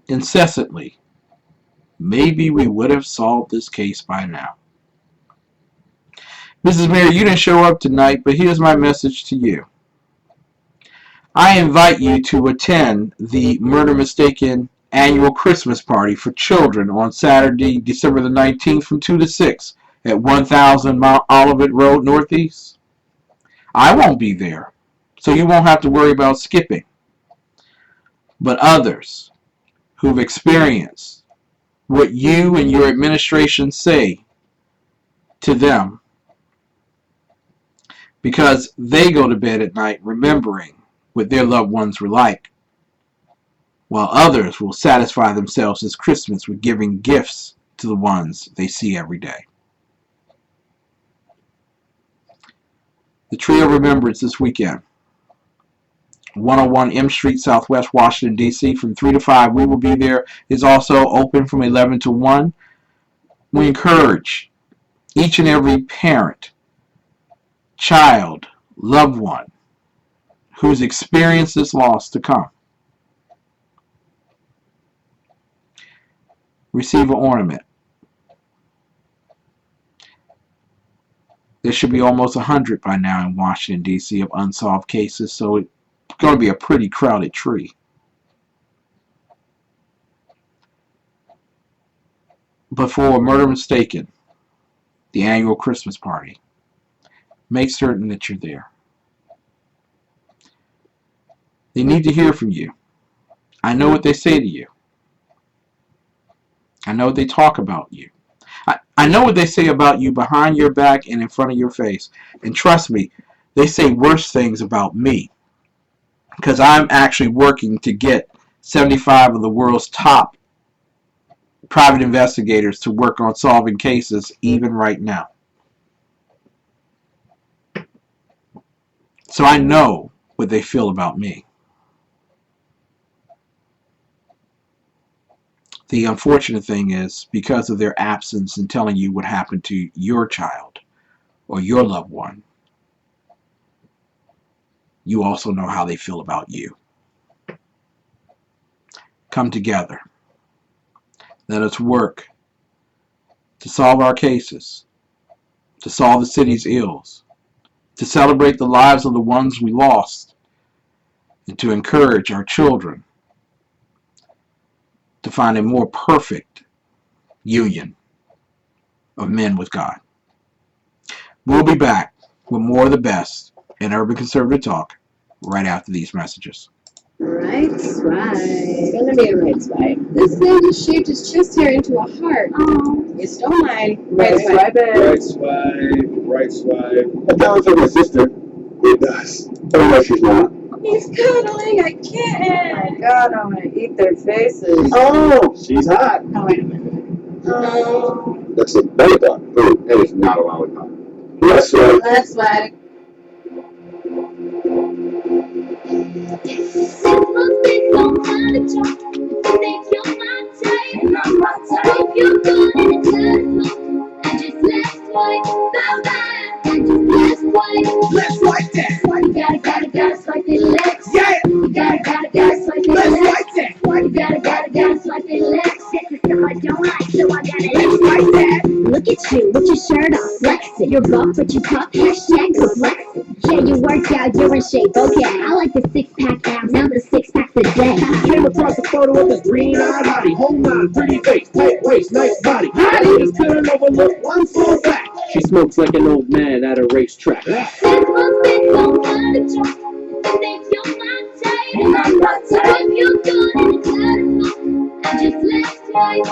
incessantly, maybe we would have solved this case by now. Mrs. Mayor, you didn't show up tonight, but here's my message to you. I invite you to attend the Murder Mistaken annual Christmas party for children on Saturday, December the 19th from 2 to 6 at 1000 Mount Olivet Road Northeast. I won't be there, so you won't have to worry about skipping. But others who've experienced what you and your administration say to them, because they go to bed at night remembering what their loved ones were like, while others will satisfy themselves this Christmas with giving gifts to the ones they see every day. The Trio Remembrance this weekend, 101 M Street, Southwest Washington, D.C. from 3 to 5. We will be there. It's also open from 11 to 1. We encourage each and every parent, child, loved one who's experienced this loss to come. Receive an ornament. There should be almost 100 by now in Washington, D.C. of unsolved cases, so it's going to be a pretty crowded tree. But for Murder Mistaken, the annual Christmas party, make certain that you're there. They need to hear from you. I know what they say to you. I know what they talk about you. I know what they say about you behind your back and in front of your face. And trust me, they say worse things about me, because I'm actually working to get 75 of the world's top private investigators to work on solving cases even right now. So I know what they feel about me. The unfortunate thing is, because of their absence in telling you what happened to your child or your loved one, you also know how they feel about you. Come together. Let us work to solve our cases, to solve the city's ills, to celebrate the lives of the ones we lost, and to encourage our children to find a more perfect union of men with God. We'll be back with more of the best in Urban Conservative Talk right after these messages. Right swipe. It's gonna be a right swipe. This man just shaped his chest hair into a heart. Oh, you stole my right swipe. Right swipe, right swipe. It sounds like my sister. It does. Oh, no, she's not. He's cuddling a kitten. Oh my God, I want to eat their faces. Oh, she's hot. Oh, wait a minute. Oh. That's a belly button. Oh, it is not a lollipop. Left swipe. Left swipe. Let's like that. You gotta swipe it left. Yeah. You gotta swipe it left. Let's like that. You gotta swipe it left. System I don't like, so I gotta let's like that. Look at you with your shirt off, flexing. You're buff, but you tough. Hashtag complexing. Yeah, you worked out, you're in shape. Okay, I like the 6-pack abs, now the 6-packs a day. Came across a photo of a green-eyed hottie. Hold on, pretty face, tight waist, nice body. Hottie just couldn't overlook one full fact. She smokes like an old man at a racetrack. And I'm not tight. If you're good and it's beautiful, I just let's swipe,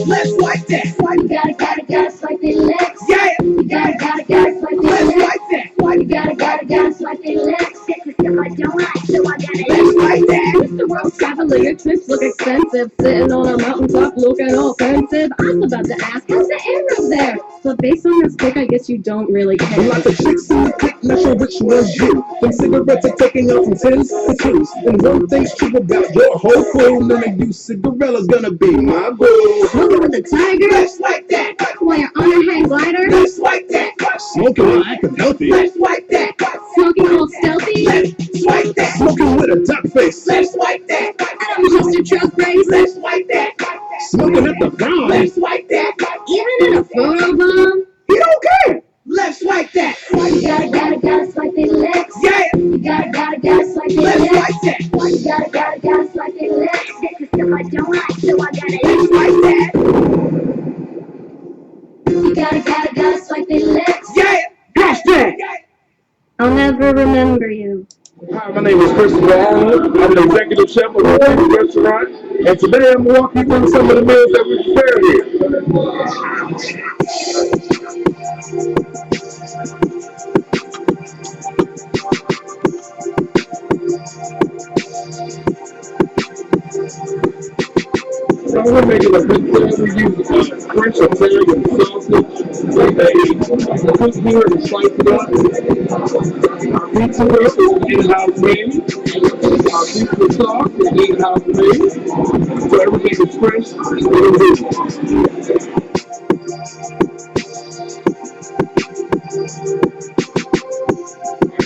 let's swipe. Let's swipe that. You gotta swipe it left. Yeah. You gotta swipe it left. Let's swipe that. You gotta swipe it left. System I don't like, so I gotta let's swipe that. Mr. World Traveler, your trips look expensive. Sitting on a mountaintop looking all offensive. I'm about to ask, how's the air up there? But based on this pic, I guess you don't really care. Like a chicks in the pic, not sure which one's you. Them cigarettes are taking off from 10s to 2s. And one thing's true about your whole crew, none of you Cinderella's gonna be my boo. Smoking with a tiger? Let's like that. While you're on a hang glider? Let's like that. Smoking while acting healthy. Let's like that. Smoking all stealthy? Let's like that. Smoking with a duck face. Let's like that. I don't trust your truck race? Let's like that. Smoking at the prom. Let's like that. Even in a photo bomb? He don't care. Let's like that. You gotta swipe it legs. Yeah. You gotta swipe it Let's legs. like that. You gotta swipe it legs. This is stuff I don't like, so I gotta Let's like that. You gotta swipe it legs. Yeah. Hashtag. I'll never remember you. Hi, my name is Christopher Arnold. I'm the executive chef of the Food restaurant, and today I'm going to walk you through some of the meals that we prepare here. So we're making a pizza. We use French Italian sausage. They cook here and slice it up. Our pizza is in-house made. Our pizza sauce is in-house made. So everything is fresh and good.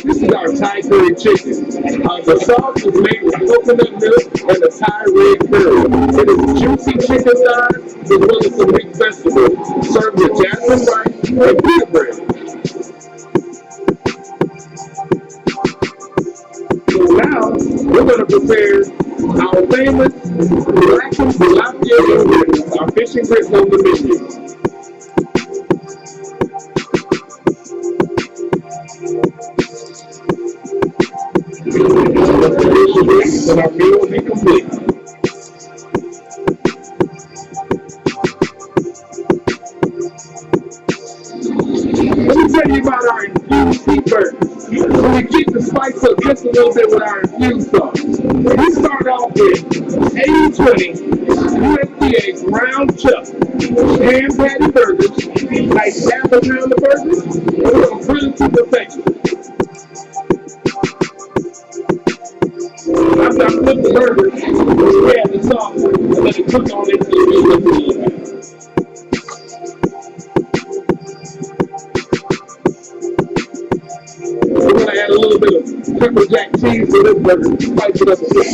This is our Thai curry chicken. The sauce is made with coconut milk and a Thai red curry. It is juicy chicken thighs as well as some mixed vegetables, served with jasmine rice and pita bread. So now we're going to prepare our famous blackened tilapia and grits, our fish and grits on the menu. And our meal will be complete. Let me tell you about our infused beef burgers. We keep the spice up just a little bit with our infused sauce. We start off with 80-20 USDA ground chuck ham patty burgers, nice half a pound of burgers, and we're going to grill it to perfection. After I flip the burger, we add the sauce and let it cook on it until it gets a little bit. We're going to add a little bit of pepper jack cheese to this burger, spice it up a bit.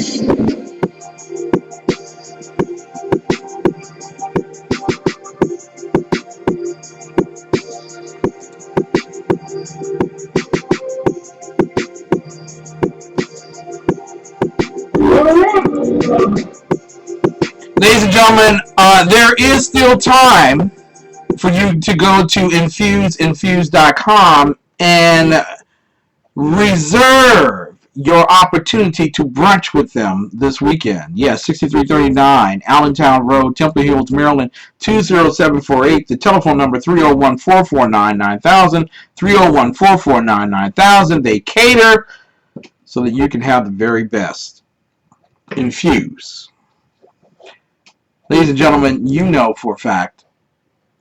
Ladies and gentlemen, there is still time for you to go to infuse.com and reserve your opportunity to brunch with them this weekend. Yes, 6339 Allentown Road, Temple Hills, Maryland, 20748. The telephone number 301-449-9000, 301-449-9000. They cater so that you can have the very best. Infuse. Ladies and gentlemen, you know for a fact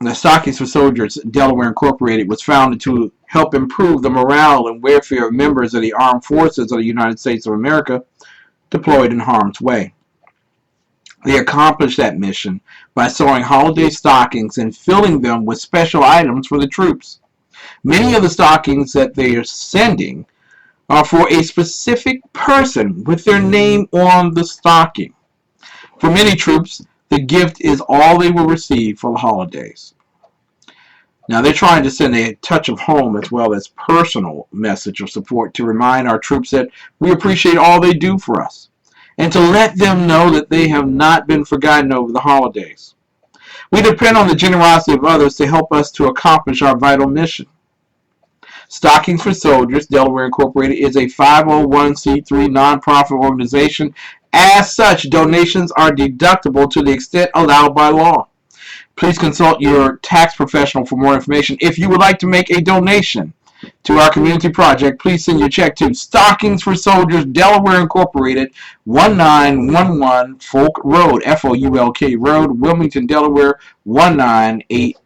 the Stockings for Soldiers Delaware Incorporated was founded to help improve the morale and welfare of members of the armed forces of the United States of America deployed in harm's way. They accomplished that mission by sewing holiday stockings and filling them with special items for the troops. Many of the stockings that they are sending are for a specific person with their name on the stocking. For many troops, the gift is all they will receive for the holidays. Now, they're trying to send a touch of home as well as personal message of support to remind our troops that we appreciate all they do for us and to let them know that they have not been forgotten over the holidays. We depend on the generosity of others to help us to accomplish our vital mission. Stockings for Soldiers Delaware Incorporated is a 501c3 nonprofit organization. As such, donations are deductible to the extent allowed by law. Please consult your tax professional for more information. If you would like to make a donation to our community project, please send your check to Stockings for Soldiers Delaware Incorporated, 1911 Folk Road, Folk Road, Wilmington, Delaware, 198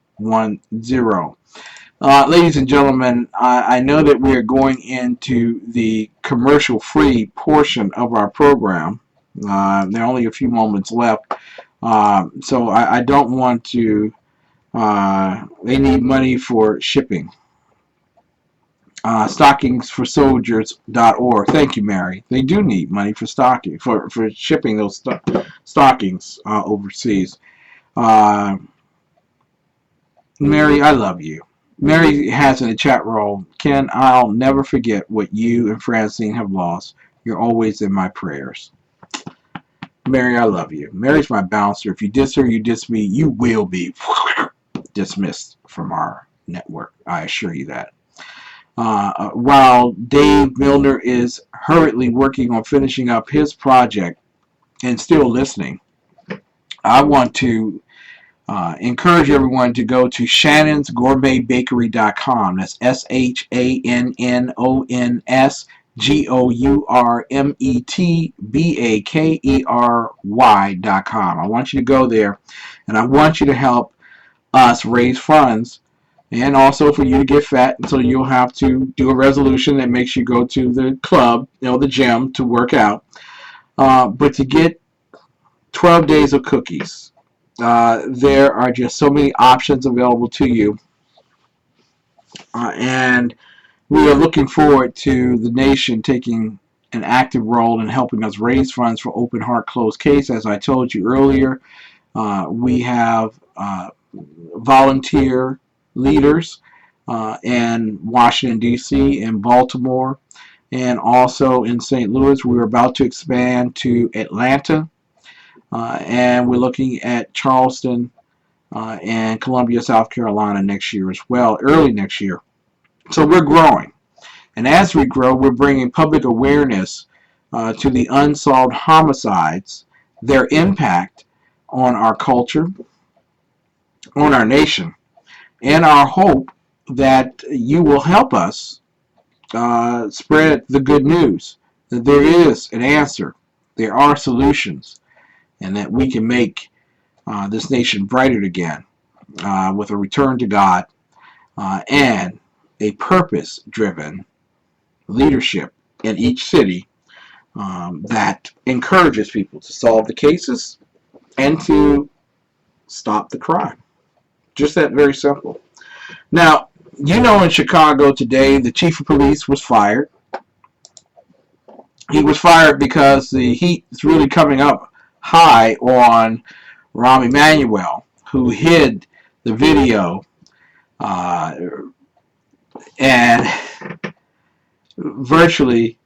Ladies and gentlemen, I know that we are going into the commercial-free portion of our program. There are only a few moments left, so I don't want to. They need money for shipping. Stockingsforsoldiers.org. Thank you, Mary. They do need money for stocking for shipping those stockings overseas. Mary, I love you. Mary has in the chat room, Ken, I'll never forget what you and Francine have lost. You're always in my prayers. Mary, I love you. Mary's my bouncer. If you diss her, you diss me, you will be dismissed from our network. I assure you that. While Dave Milner is hurriedly working on finishing up his project and still listening, I want to encourage everyone to go to shannonsgourmetbakery.com. That's SHANNONSGOURMETBAKERY.com. I want you to go there, and I want you to help us raise funds, and also for you to get fat, and so you'll have to do a resolution that makes you go to the club, the gym, to work out. But to get 12 days of cookies, there are just so many options available to you, and we are looking forward to the nation taking an active role in helping us raise funds for Open Heart Closed Case. As I told you earlier, we have volunteer leaders in Washington, D.C., in Baltimore, and also in St. Louis. We're about to expand to Atlanta, and we're looking at Charleston and Columbia, South Carolina next year as well, early next year. So we're growing. And as we grow, we're bringing public awareness to the unsolved homicides, their impact on our culture, on our nation, and our hope that you will help us spread the good news, that there is an answer, there are solutions, and that we can make this nation brighter again with a return to God and a purpose-driven leadership in each city that encourages people to solve the cases and to stop the crime. Just that very simple. Now, in Chicago today, the chief of police was fired. He was fired because the heat is really coming up high on Rahm Emanuel, who hid the video and virtually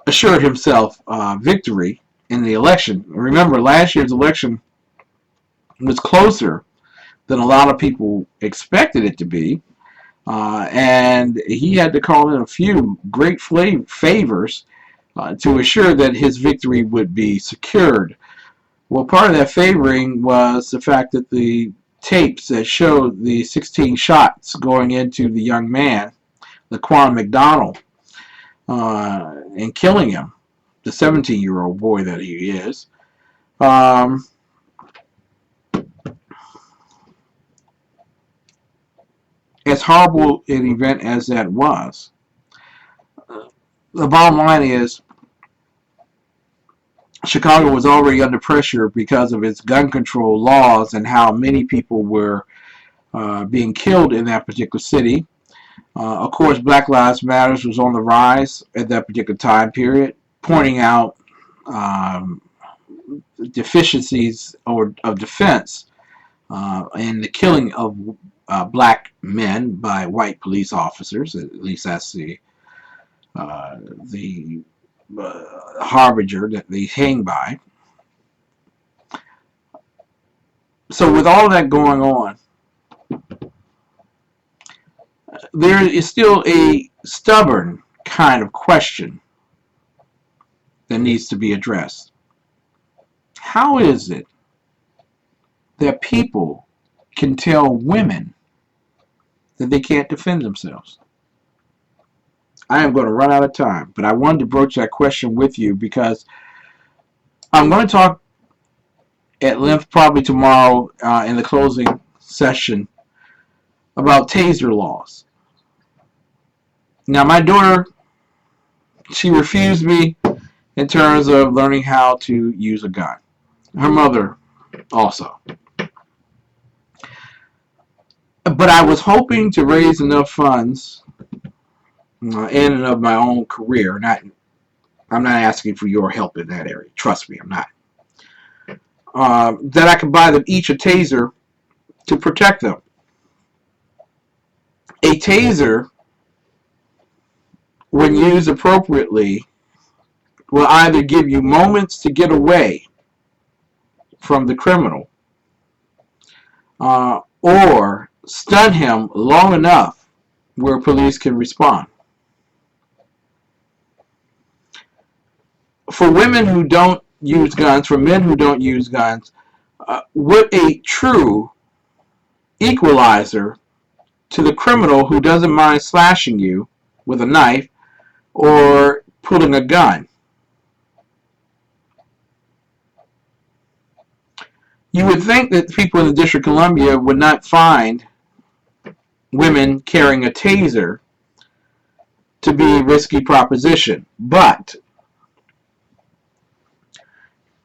assured himself victory in the election. Remember, last year's election was closer than a lot of people expected it to be, and he had to call in a few great favors to assure that his victory would be secured. Well, part of that favoring was the fact that the tapes that showed the 16 shots going into the young man, Laquan McDonald, and killing him, the 17-year-old boy that he is. As horrible an event as that was, the bottom line is Chicago was already under pressure because of its gun control laws and how many people were being killed in that particular city. Of course, Black Lives Matter was on the rise at that particular time period, pointing out deficiencies of defense in the killing of black men by white police officers. At least that's the harbinger that they hang by. So with all that going on, there is still a stubborn kind of question that needs to be addressed. How is it that people can tell women that they can't defend themselves? I am going to run out of time, but I wanted to broach that question with you because I'm going to talk at length probably tomorrow in the closing session about taser laws. Now, my daughter, she refused me in terms of learning how to use a gun. Her mother also. But I was hoping to raise enough funds in and of my own career. I'm not asking for your help in that area. Trust me, I'm not. That I could buy them each a taser to protect them. A taser, when used appropriately, will either give you moments to get away from the criminal or stun him long enough where police can respond. For women who don't use guns, for men who don't use guns, what a true equalizer to the criminal who doesn't mind slashing you with a knife or pulling a gun. You would think that people in the District of Columbia would not find women carrying a taser to be a risky proposition, but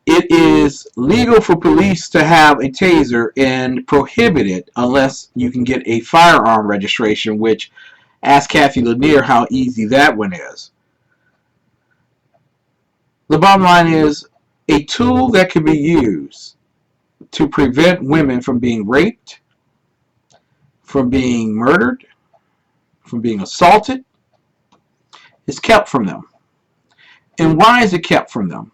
it is legal for police to have a taser and prohibited unless you can get a firearm registration, which ask Kathy Lanier how easy that one is. The bottom line is a tool that can be used to prevent women from being raped, from being murdered, from being assaulted, is kept from them. And why is it kept from them?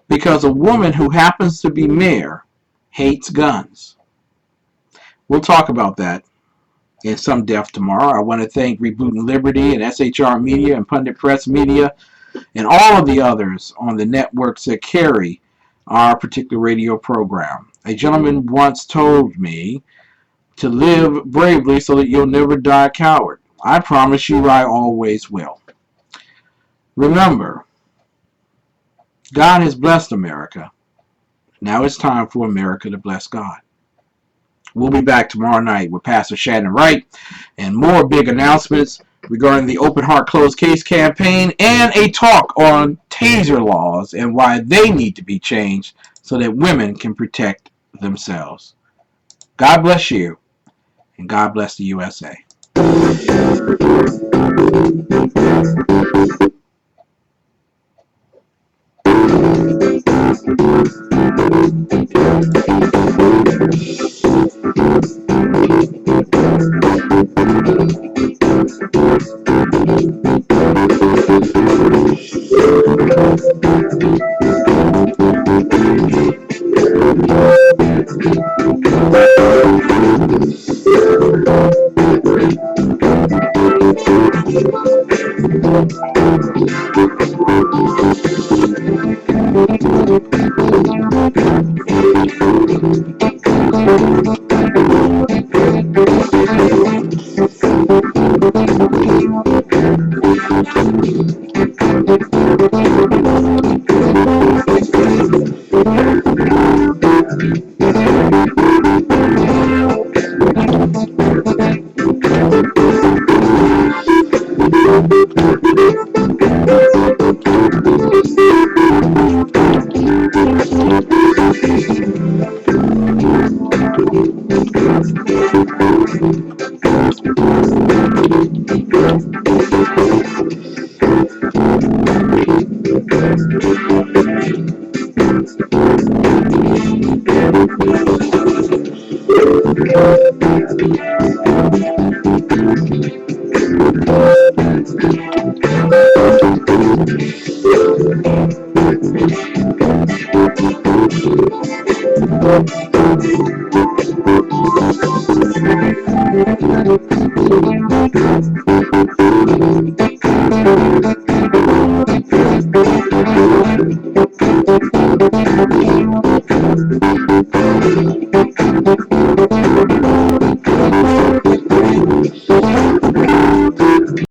Because a woman who happens to be mayor hates guns. We'll talk about that in some depth tomorrow. I want to thank Rebooting Liberty and SHR Media and Pundit Press Media and all of the others on the networks that carry our particular radio program. A gentleman once told me to live bravely so that you'll never die a coward. I promise you I always will. Remember, God has blessed America. Now it's time for America to bless God. We'll be back tomorrow night with Pastor Shannon Wright and more big announcements regarding the Open Heart Closed Case campaign and a talk on taser laws and why they need to be changed so that women can protect themselves. God bless you, and God bless the USA.